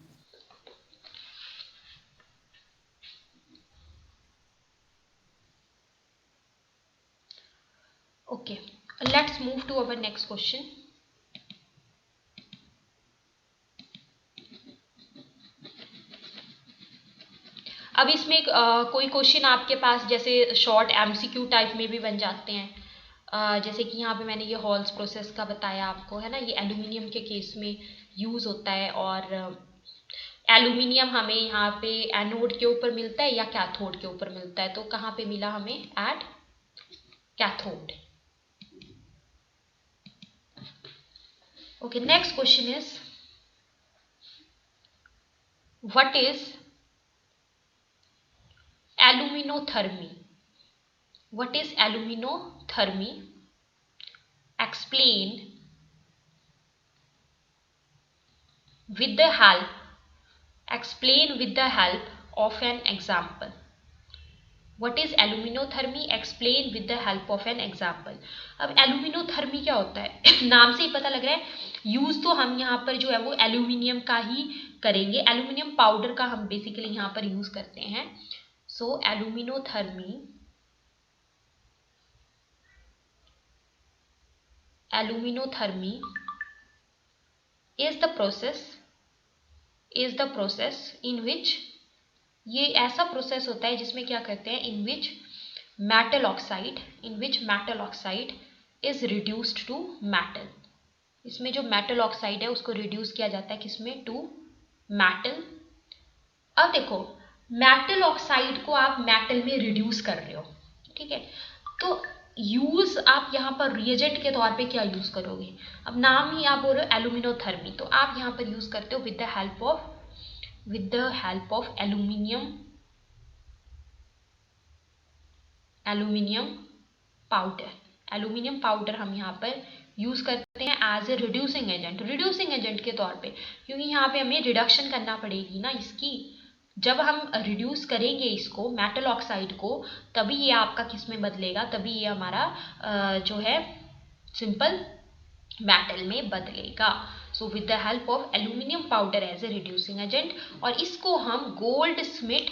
Okay, let's move to our next question. अब इसमें कोई क्वेश्चन आपके पास जैसे शॉर्ट एमसीक्यू टाइप में भी बन जाते हैं। जैसे कि यहाँ पे मैंने ये हॉल्स प्रोसेस का बताया आपको, है ना, ये एल्यूमिनियम के केस में यूज़ होता है। और एल्यूमिनियम हमें यहाँ पे एनोड के ऊपर मिलता है या कैथोड के ऊपर मिलता है? तो कहाँ पे मिला हमें? At cathode. Okay, next question is what is aluminothermy? What is aluminothermy? Explain with the help. Explain with the help of an example. What is aluminothermy, explain with the help of an example. अब एल्यूमिनोथर्मी क्या होता है नाम से ही पता लग रहा है, यूज तो हम यहाँ पर जो है वो एल्यूमिनियम का ही करेंगे, एल्यूमिनियम पाउडर का हम बेसिकली यहाँ पर यूज करते हैं। सो एल्यूमिनोथर्मी is the process in which, ये ऐसा प्रोसेस होता है जिसमें क्या करते हैं, in which metal oxide is reduced to metal, इसमें जो मेटल ऑक्साइड है उसको रिड्यूस किया जाता है किसमें, टू मेटल। अब देखो मेटल ऑक्साइड को आप मेटल में रिड्यूस कर रहे हो, ठीक है, तो यूज आप यहाँ पर रिएजेंट के तौर पे क्या यूज करोगे, अब नाम ही आप बोल रहे हो एल्यूमिनोथर्मी, तो आप यहाँ पर यूज करते हो with the help of aluminium powder हम यहाँ पर यूज करते हैं एज ए रिड्यूसिंग एजेंट के तौर पे, क्योंकि यहाँ पे हमें रिडक्शन करना पड़ेगी ना इसकी, जब हम रिड्यूस करेंगे इसको मेटल ऑक्साइड को तभी ये आपका किस में बदलेगा, तभी ये हमारा जो है सिंपल मेटल में बदलेगा। So with the help of aluminium powder as a reducing agent, और इसको हम गोल्ड स्मिथ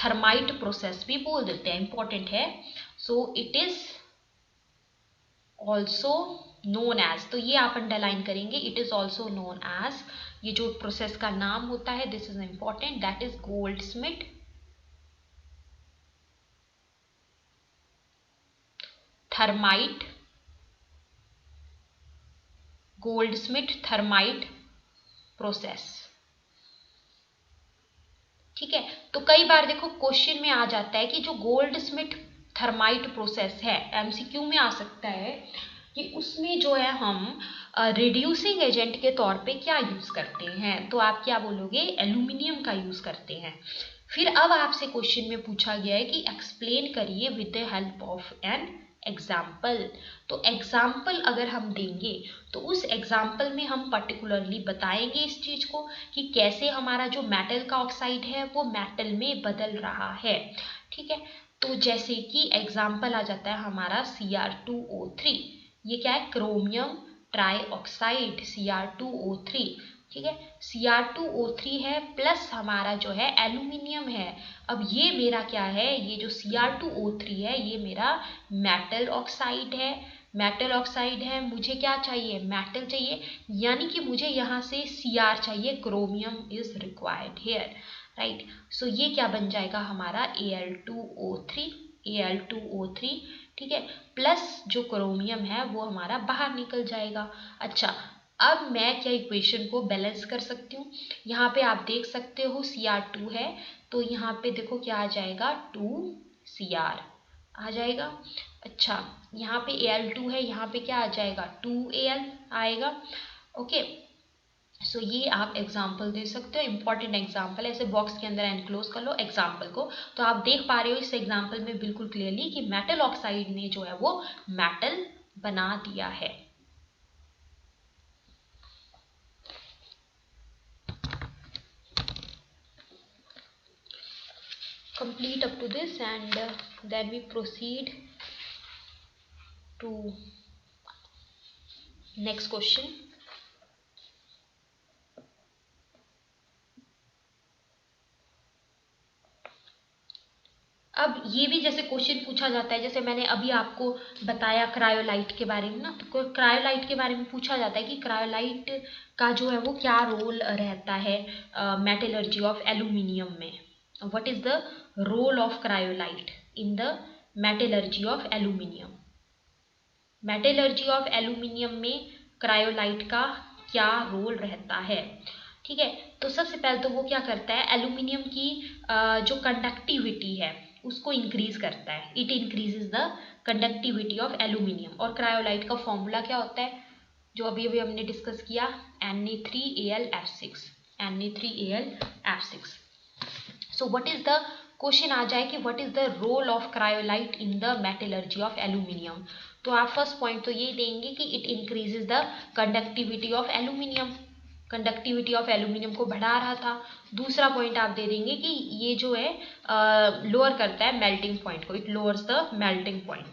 थर्माइट प्रोसेस भी बोल देते हैं, इंपॉर्टेंट है। So it is also known as, तो ये आप अंडरलाइन करेंगे, it is also known as, ये जो प्रोसेस का नाम होता है, this is important, that is Goldschmidt thermite process, ठीक है। तो कई बार देखो क्वेश्चन में आ जाता है कि जो गोल्ड स्मिथ थर्माइट प्रोसेस है, एमसीक्यू में आ सकता है कि उसमें जो है हम रिड्यूसिंग एजेंट के तौर पे क्या यूज करते हैं, तो आप क्या बोलोगे, एल्यूमिनियम का यूज करते हैं। फिर अब आपसे क्वेश्चन में पूछा गया है कि एक्सप्लेन करिए with the help of an example, तो एग्जाम्पल अगर हम देंगे तो उस एग्जाम्पल में हम पर्टिकुलरली बताएंगे इस चीज को कि कैसे हमारा जो मेटल का ऑक्साइड है वो मेटल में बदल रहा है, ठीक है। तो जैसे कि एग्जाम्पल आ जाता है हमारा Cr2O3, ये क्या है, क्रोमियम ट्राईऑक्साइड Cr2O3, ठीक है, Cr2O3 है प्लस हमारा जो है एल्यूमिनियम है। अब ये मेरा क्या है, ये जो Cr2O3 है ये मेरा मेटल ऑक्साइड है, मुझे क्या चाहिए, मेटल चाहिए, यानी कि मुझे यहाँ से Cr चाहिए, chromium is required here, right. So ये क्या बन जाएगा हमारा Al2O3, ठीक है, प्लस जो क्रोमियम है वो हमारा बाहर निकल जाएगा। अच्छा, अब मैं क्या इक्वेशन को बैलेंस कर सकती हूँ, यहाँ पे आप देख सकते हो Cr2 है तो यहाँ पे देखो क्या आ जाएगा, 2Cr आ जाएगा। अच्छा, यहाँ पे Al2 है, यहाँ पे क्या आ जाएगा, 2Al आएगा, ओके। सो ये आप एग्जाम्पल दे सकते हो, इंपॉर्टेंट एग्जाम्पल, ऐसे बॉक्स के अंदर एनक्लोज कर लो एग्जाम्पल को, तो आप देख पा रहे हो इस एग्जाम्पल में बिल्कुल क्लियरली कि मेटल ऑक्साइड ने जो है वो मेटल बना दिया है। Complete up to this and then we proceed to next question. अब ये भी जैसे क्वेश्चन पूछा जाता है, जैसे मैंने अभी आपको बताया क्रायोलाइट के बारे में ना, तो क्रायोलाइट के बारे में पूछा जाता है कि क्रायोलाइट का जो है वो क्या रोल रहता है मेटलर्जी ऑफ एल्यूमिनियम में, what is the role of cryolite in the metallurgy of aluminium, metallurgy of aluminium में क्रायोलाइट का क्या रोल रहता है, ठीक है। तो सबसे पहले तो वो क्या करता है, एल्यूमिनियम की जो कंडक्टिविटी है उसको इंक्रीज करता है, it increases the conductivity of aluminium. और क्रायोलाइट का फॉर्मूला क्या होता है, जो अभी अभी हमने डिस्कस किया, Na3Al(F6). So what is the question आ जाए कि what is the role of cryolite in the metallurgy of aluminium, तो आप फर्स्ट पॉइंट तो ये देंगे कि it increases the conductivity of aluminium, conductivity of aluminium को बढ़ा रहा था। दूसरा पॉइंट आप दे देंगे कि ये जो है लोअर करता है मेल्टिंग पॉइंट को, it lowers the melting point.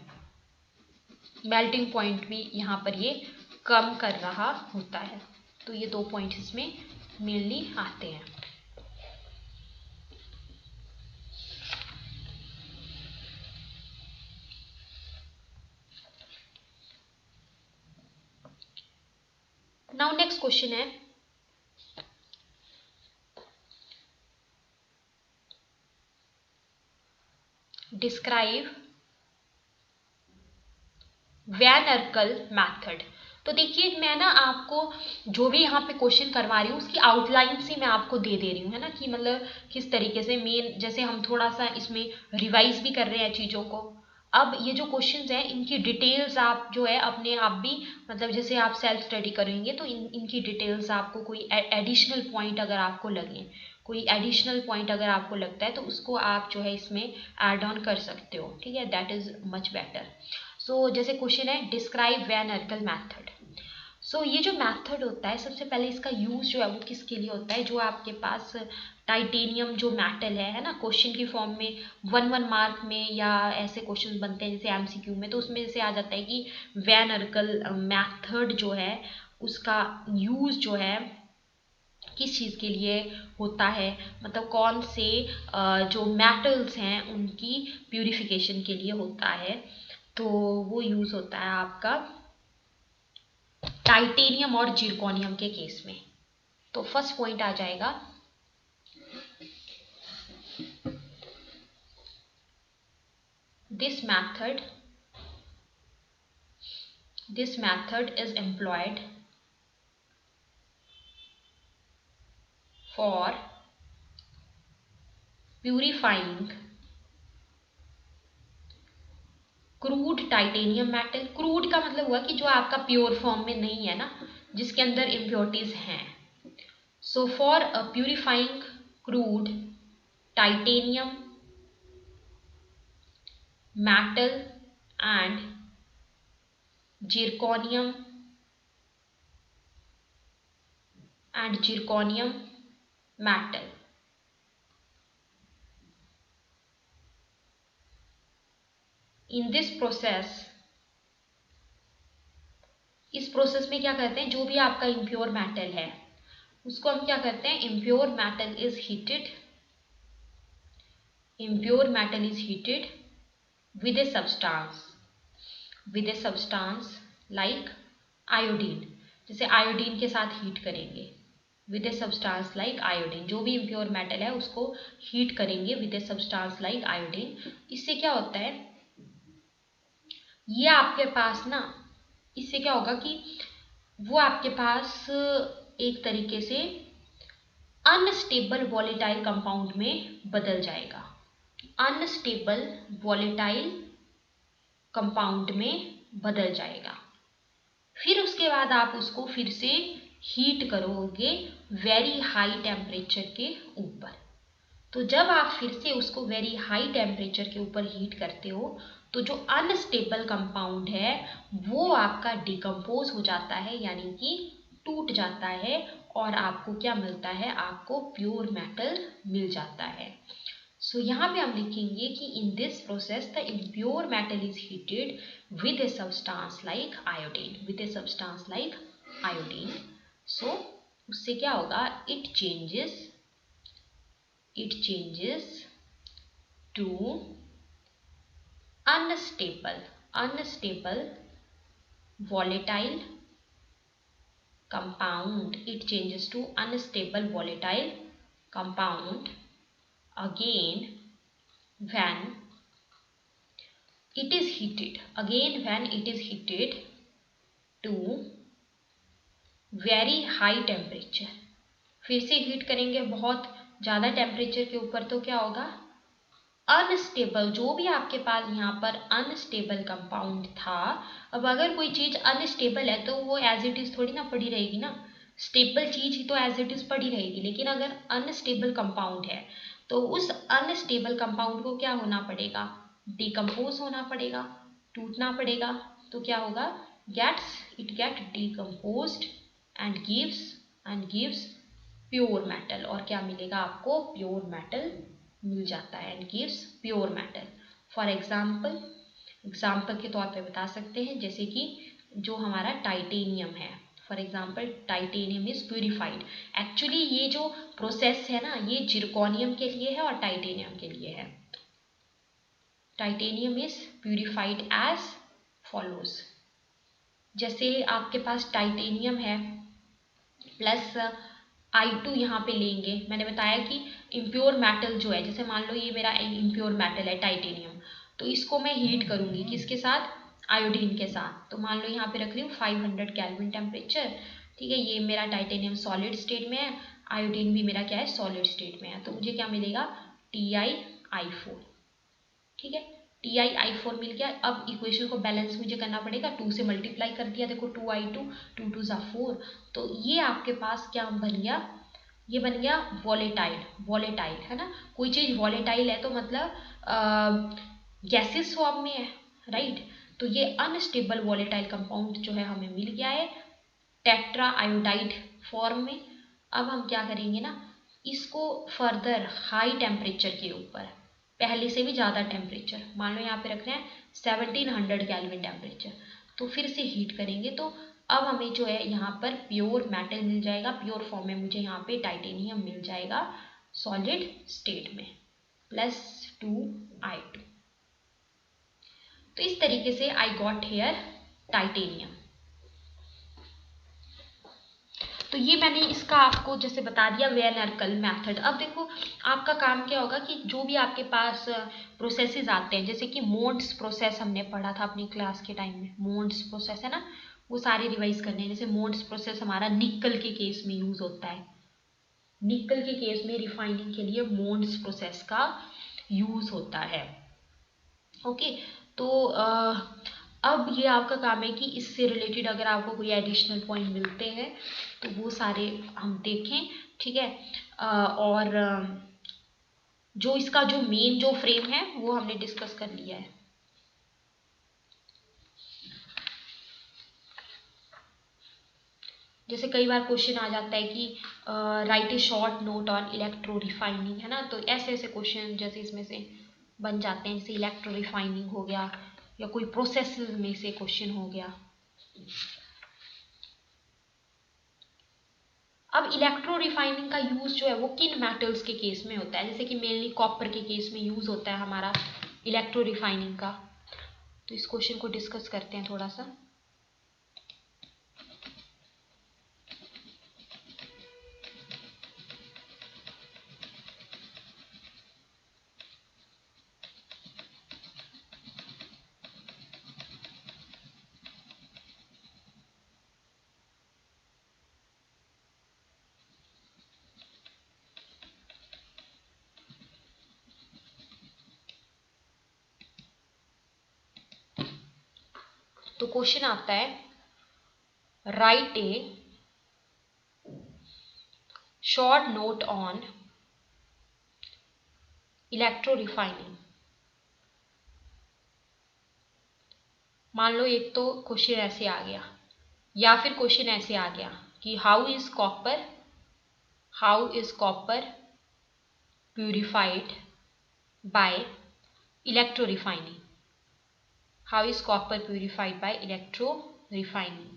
Melting point भी यहाँ पर ये कम कर रहा होता है। तो ये 2 पॉइंट इसमें मेनली आते हैं। नाउ नेक्स्ट क्वेश्चन है, डिस्क्राइब वैन अर्कल मैथड। तो देखिए मैं ना आपको जो भी यहाँ पे क्वेश्चन करवा रही हूँ उसकी आउटलाइन से मैं आपको दे रही हूँ, है ना, कि मतलब किस तरीके से मेन, जैसे हम थोड़ा सा इसमें रिवाइज भी कर रहे हैं चीज़ों को। अब ये जो क्वेश्चंस हैं इनकी डिटेल्स आप जो है अपने आप भी, मतलब जैसे आप सेल्फ स्टडी करेंगे तो इनकी डिटेल्स आपको कोई एडिशनल पॉइंट अगर आपको लगे, कोई एडिशनल पॉइंट अगर आपको लगता है तो उसको आप जो है इसमें ऐड ऑन कर सकते हो, ठीक है, दैट इज मच बेटर। सो जैसे क्वेश्चन है, डिस्क्राइब वैन अर्कल मैथड। सो ये जो मैथड होता है, सबसे पहले इसका यूज जो है वो किसके लिए होता है, जो आपके पास टाइटेनियम जो मेटल है ना, क्वेश्चन की फॉर्म में 1 मार्क में या ऐसे क्वेश्चन बनते हैं जैसे एमसीक्यू में, तो उसमें जैसे आ जाता है कि वैन अर्कल मैथड जो है उसका यूज जो है किस चीज़ के लिए होता है, मतलब कौन से जो मेटल्स हैं उनकी प्यूरिफिकेशन के लिए होता है। तो वो यूज़ होता है आपका टाइटेनियम और जिरकोनियम के केस में। तो फर्स्ट पॉइंट आ जाएगा, this method is employed for purifying crude titanium metal. Crude का मतलब हुआ कि जो आपका प्योर फॉर्म में नहीं है ना, जिसके अंदर इम्प्योरिटीज हैं। So for purifying crude titanium metal and zirconium metal, in this process, इस प्रोसेस में क्या करते हैं, जो भी आपका इम्प्योर मेटल है उसको हम क्या करते हैं, impure metal is heated with a substance like iodine. जैसे आयोडीन के साथ हीट करेंगे, with a substance like iodine. जो भी इम्प्योर मेटल है उसको हीट करेंगे with a substance like iodine. इससे क्या होता है, ये आपके पास ना, इससे क्या होगा कि वो आपके पास एक तरीके से अनस्टेबल वॉलेटाइल कंपाउंड में बदल जाएगा, अनस्टेबल वॉलेटाइल कंपाउंड में बदल जाएगा। फिर उसके बाद आप उसको फिर से हीट करोगे वेरी हाई टेम्परेचर के ऊपर। तो जब आप फिर से उसको वेरी हाई टेम्परेचर के ऊपर हीट करते हो तो जो अनस्टेबल कंपाउंड है वो आपका डिकम्पोज हो जाता है, यानी कि टूट जाता है, और आपको क्या मिलता है, आपको प्योर मेटल मिल जाता है। सो यहाँ पे हम लिखेंगे कि in this process the impure metal is heated with a substance like iodine, so उससे क्या होगा, it changes to unstable volatile compound, again when it is heated to very high temperature। फिर से हीट करेंगे बहुत ज़्यादा टेम्परेचर के ऊपर, तो क्या होगा, अनस्टेबल, जो भी आपके पास यहाँ पर अनस्टेबल कंपाउंड था। अब अगर कोई चीज़ अनस्टेबल है तो वो एज इट इज़ थोड़ी ना पड़ी रहेगी ना, स्टेबल चीज़ ही तो एज इट इज़ पड़ी रहेगी। लेकिन अगर अनस्टेबल कंपाउंड है तो उस अनस्टेबल कंपाउंड को क्या होना पड़ेगा, डिकम्पोज होना पड़ेगा, टूटना पड़ेगा। तो क्या होगा, it get decomposed and gives and gives pure metal, और क्या मिलेगा आपको, प्योर मेटल मिल जाता है, and gives pure metal. For example के तौर पे बता सकते हैं, जैसे कि जो हमारा टाइटेनियम है, for example titanium is purified. Actually ये जो प्रोसेस है ना, ये जिरकोनियम के लिए है और टाइटेनियम के लिए है। Titanium is purified as follows. जैसे आपके पास टाइटेनियम है प्लस I2 यहाँ पे लेंगे, मैंने बताया कि इम्प्योर मेटल जो है, जैसे मान लो ये मेरा इम्प्योर मेटल है टाइटेनियम, तो इसको मैं हीट करूंगी किसके साथ, आयोडीन के साथ। तो मान लो यहाँ पे रख रही हूँ 500 केल्विन टेम्परेचर, ठीक है। ये मेरा टाइटेनियम सॉलिड स्टेट में है, आयोडीन भी मेरा क्या है, सॉलिड स्टेट में है। तो मुझे क्या मिलेगा, TiI4, ठीक है। TiI4 मिल गया। अब इक्वेशन को बैलेंस मुझे करना पड़ेगा, 2 से मल्टीप्लाई कर दिया, देखो 2I2, 2 2 ज़ा 4, तो ये आपके पास क्या बन गया, ये बन गया वॉलेटाइल है ना। कोई चीज़ वॉलेटाइल है तो मतलब गैसेस फॉर्म में है, राइट। तो ये अनस्टेबल वॉलेटाइल कंपाउंड जो है हमें मिल गया है टेट्रा आयोडाइड फॉर्म में। अब हम क्या करेंगे ना, इसको फर्दर हाई टेम्परेचर के ऊपर, पहले से भी ज़्यादा टेम्परेचर, मान लो यहाँ पे रख रहे हैं 1700 केल्विन टेम्परेचर, तो फिर से हीट करेंगे। तो अब हमें जो है यहाँ पर प्योर मेटल मिल जाएगा, प्योर फॉर्म में मुझे यहाँ पे टाइटेनियम मिल जाएगा सॉलिड स्टेट में, प्लस 2I2। तो इस तरीके से आई गॉट हेयर टाइटेनियम। तो ये मैंने इसका आपको जैसे बता दिया वेन अर्कल मेथड। अब देखो आपका काम क्या होगा कि जो भी आपके पास प्रोसेसेस आते हैं, जैसे कि मोन्ड्स प्रोसेस हमने पढ़ा था अपनी क्लास के टाइम में, मोन्ड्स प्रोसेस है ना, वो सारे रिवाइज करने हैं। जैसे मोन्ड्स प्रोसेस हमारा निकल के केस में यूज होता है, निकल के केस में रिफाइनिंग के लिए मोन्ड्स प्रोसेस का यूज होता है, ओके। तो अब ये आपका काम है कि इससे रिलेटेड अगर आपको कोई एडिशनल पॉइंट मिलते हैं तो वो सारे हम देखें, ठीक है। और जो इसका जो मेन जो फ्रेम है वो हमने डिस्कस कर लिया है। जैसे कई बार क्वेश्चन आ जाता है कि right A short note on electro refining, है ना, तो ऐसे ऐसे क्वेश्चन जैसे इसमें से बन जाते हैं, जैसे इलेक्ट्रो रिफाइनिंग हो गया या कोई प्रोसेस में से क्वेश्चन हो गया। अब इलेक्ट्रो रिफाइनिंग का यूज जो है वो किन मेटल्स के केस में होता है, जैसे कि मेनली कॉपर के केस में यूज होता है हमारा इलेक्ट्रो रिफाइनिंग का। तो इस क्वेश्चन को डिस्कस करते हैं थोड़ा सा। तो क्वेश्चन आता है, right A short note on electro refining. मान लो एक तो क्वेश्चन ऐसे आ गया, या फिर क्वेश्चन ऐसे आ गया कि how is copper purified bye electro refining, how is copper purified bye electro refining.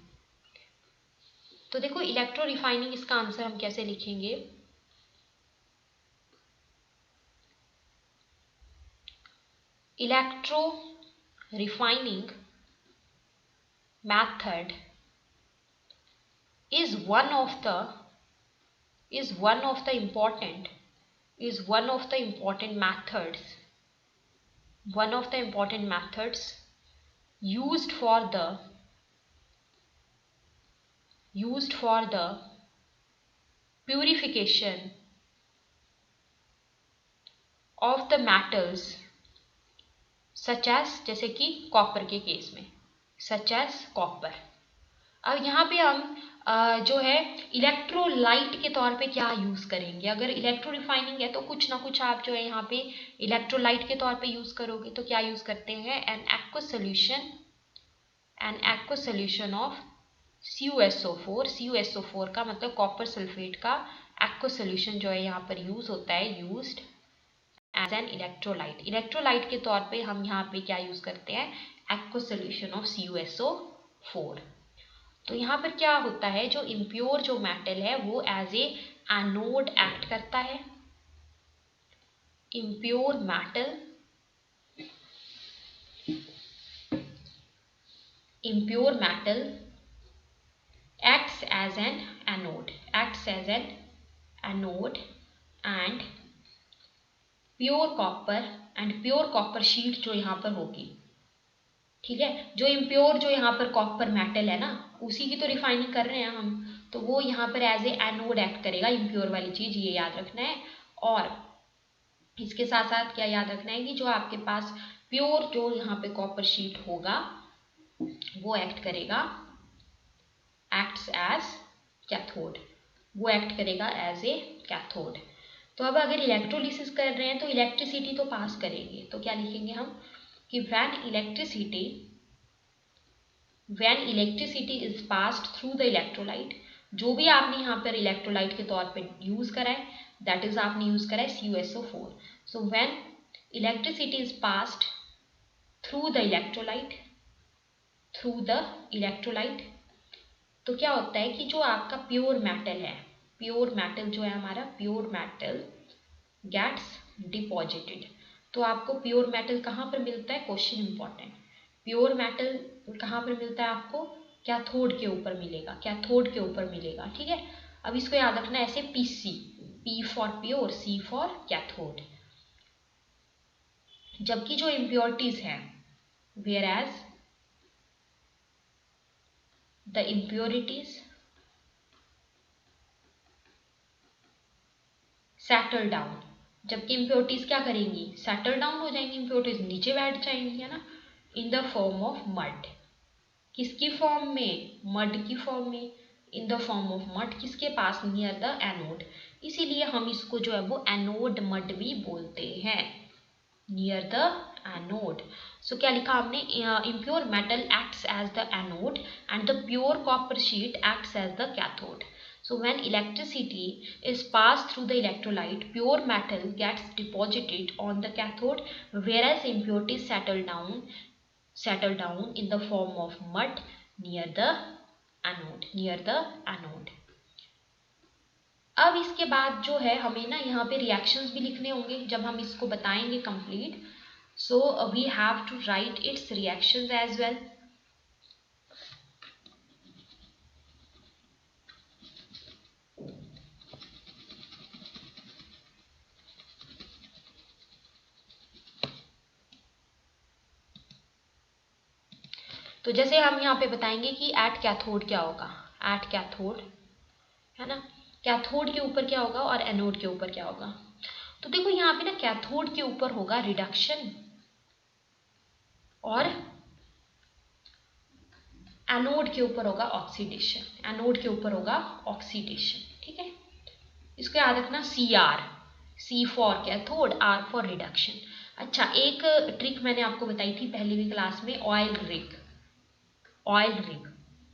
तो देखो इलेक्ट्रो रिफाइनिंग, इसका आंसर हम कैसे लिखेंगे, electro refining method is one of the important methods used for the purification of the metals such as, जैसे कि कॉपर के केस में such as कॉपर। अब यहाँ पे हम जो है इलेक्ट्रोलाइट के तौर पे क्या यूज करेंगे, अगर इलेक्ट्रो रिफाइनिंग है तो कुछ ना कुछ आप जो है यहाँ पे इलेक्ट्रोलाइट के तौर पे यूज करोगे। तो क्या यूज करते हैं, N aqua solution of CuSO4 का मतलब कॉपर सल्फेट का एक्वा सोल्यूशन जो है यहाँ पर यूज होता है, used as an electrolyte. Electrolyte के तौर पे हम यहाँ पे क्या यूज करते हैं, एक्वा सोल्यूशन ऑफ CuSO4। तो यहाँ पर क्या होता है, जो इम्प्योर जो मेटल है वो एज ए एनोड एक्ट करता है। Impure metal acts as an anode and pure copper sheet जो यहाँ पर होगी, ठीक है, जो इम्प्योर जो यहाँ पर कॉपर मेटल है ना, उसी की तो रिफाइनिंग कर रहे हैं हम, तो वो यहाँ पर एज ए एनोड एक्ट करेगा, इम्प्योर वाली चीज, ये याद रखना है। और इसके साथ साथ क्या याद रखना है कि जो आपके पास प्योर जो यहाँ पे कॉपर शीट होगा वो एक्ट करेगा, एक्ट्स एज कैथोड, वो एक्ट करेगा एज ए कैथोड। तो अब अगर इलेक्ट्रोलिसिस कर रहे हैं तो इलेक्ट्रिसिटी तो पास करेंगे, तो क्या लिखेंगे हम कि when electricity is passed through the electrolyte, जो भी आपने यहाँ पर इलेक्ट्रोलाइट के तौर पे यूज करा है, दैट इज आपने यूज करा है CuSO4। So when electricity is passed through the electrolyte, तो क्या होता है कि जो आपका प्योर मेटल है, प्योर मेटल जो है हमारा, प्योर मेटल गेट्स डिपॉजिटेड। तो आपको प्योर मेटल कहाँ पर मिलता है, क्वेश्चन इंपॉर्टेंट, प्योर मेटल कहाँ पर मिलता है आपको, कैथोड के ऊपर मिलेगा, कैथोड के ऊपर मिलेगा, ठीक है। अब इसको याद रखना ऐसे, PC, P for pure, C for cathode. जबकि जो इम्प्योरिटीज हैं, whereas the impurities settle down, जबकि इम्प्योरिटीज क्या करेंगी, सेटल डाउन हो जाएंगी, इम्प्योरिटीज नीचे बैठ जाएंगी, है ना, in the form of mud. किसकी फॉर्म में, मड की फॉर्म में, in the form of mud, किसके पास, नियर द एनोड। इसीलिए हम इसको जो है वो एनोड मड भी बोलते हैं, नियर द एनोड। सो क्या लिखा हमने, impure metal acts as the anode and the pure copper sheet acts as the cathode. So when electricity is passed through the electrolyte, pure metal gets deposited on the cathode, whereas impurities settle down in the form of mud near the anode. अब इसके बाद जो है हमें ना यहाँ पे रिएक्शंस भी लिखने होंगे जब हम इसको बताएंगे complete. So we have to write its reactions as well. तो जैसे हम यहाँ पे बताएंगे कि एट कैथोड क्या होगा, एट कैथोड, है ना, कैथोड के ऊपर क्या होगा और एनोड के ऊपर क्या होगा। तो देखो यहाँ पे ना कैथोड के ऊपर होगा रिडक्शन और एनोड के ऊपर होगा ऑक्सीडेशन, एनोड के ऊपर होगा ऑक्सीडेशन, ठीक है। इसको याद रखना, C for cathode, R for reduction. अच्छा, एक ट्रिक मैंने आपको बताई थी पहली भी क्लास में, oil rig.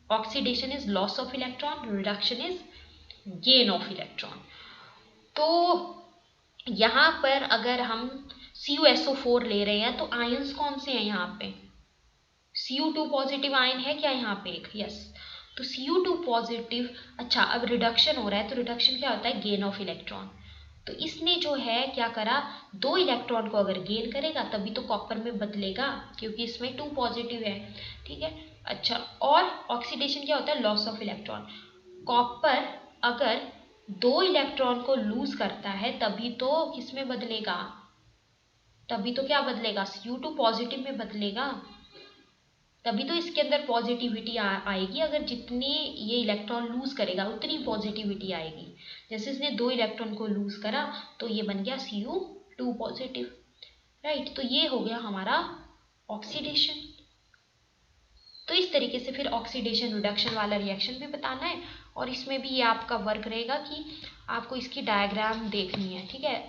Oxidation is loss of electron, reduction is gain of electron. तो यहाँ पर अगर हम CuSO4 ले रहे हैं तो आयंस कौन से हैं यहाँ पे, Cu2 पॉजिटिव आयन है क्या यहाँ पे एक, यस, तो Cu2 पॉजिटिव। अच्छा, अब रिडक्शन हो रहा है तो रिडक्शन क्या होता है, गेन ऑफ इलेक्ट्रॉन। तो इसने जो है क्या करा, 2 इलेक्ट्रॉन को अगर गेन करेगा तभी तो कॉपर में बदलेगा, क्योंकि इसमें 2 पॉजिटिव है, ठीक है। अच्छा, और ऑक्सीडेशन क्या होता है, लॉस ऑफ इलेक्ट्रॉन। कॉपर अगर 2 इलेक्ट्रॉन को लूज करता है तभी तो किस में बदलेगा, तभी तो क्या बदलेगा, Cu2 पॉजिटिव में बदलेगा, तभी तो इसके अंदर पॉजिटिविटी आएगी। अगर जितने ये इलेक्ट्रॉन लूज करेगा उतनी पॉजिटिविटी आएगी। जैसे इसने 2 इलेक्ट्रॉन को लूज करा तो ये बन गया Cu2 पॉजिटिव, राइट। तो ये हो गया हमारा ऑक्सीडेशन। तो इस तरीके से फिर ऑक्सीडेशन रिडक्शन वाला रिएक्शन भी बताना है, और इसमें भी ये आपका वर्क रहेगा कि आपको इसकी डायग्राम देखनी है, ठीक है।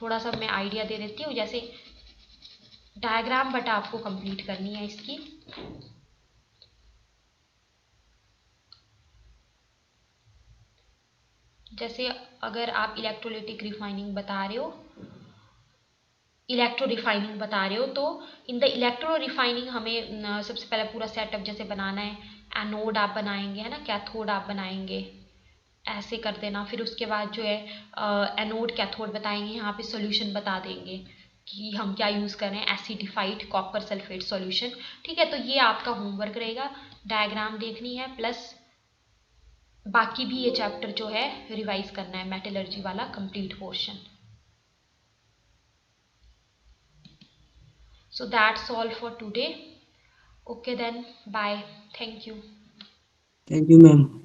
थोड़ा सा मैं आइडिया दे देती हूँ, जैसे डायग्राम बट आपको कंप्लीट करनी है इसकी। जैसे अगर आप इलेक्ट्रोलिटिक रिफाइनिंग बता रहे हो, इलेक्ट्रो रिफाइनिंग बता रहे हो, तो इन द इलेक्ट्रो रिफाइनिंग हमें सबसे पहले पूरा सेटअप जैसे बनाना है। एनोड आप बनाएंगे, है ना, कैथोड आप बनाएंगे, ऐसे कर देना। फिर उसके बाद जो है एनोड कैथोड बताएंगे, यहाँ पे सॉल्यूशन बता देंगे कि हम क्या यूज़ करें, एसिडिफाइड कॉपर सल्फेट सॉल्यूशन। ठीक है, तो ये आपका होमवर्क रहेगा, डायग्राम देखनी है, प्लस बाकी भी ये चैप्टर जो है रिवाइज करना है, मेटलर्जी वाला complete portion. So that's all for today. Okay then, bye. Thank you. Thank you, ma'am.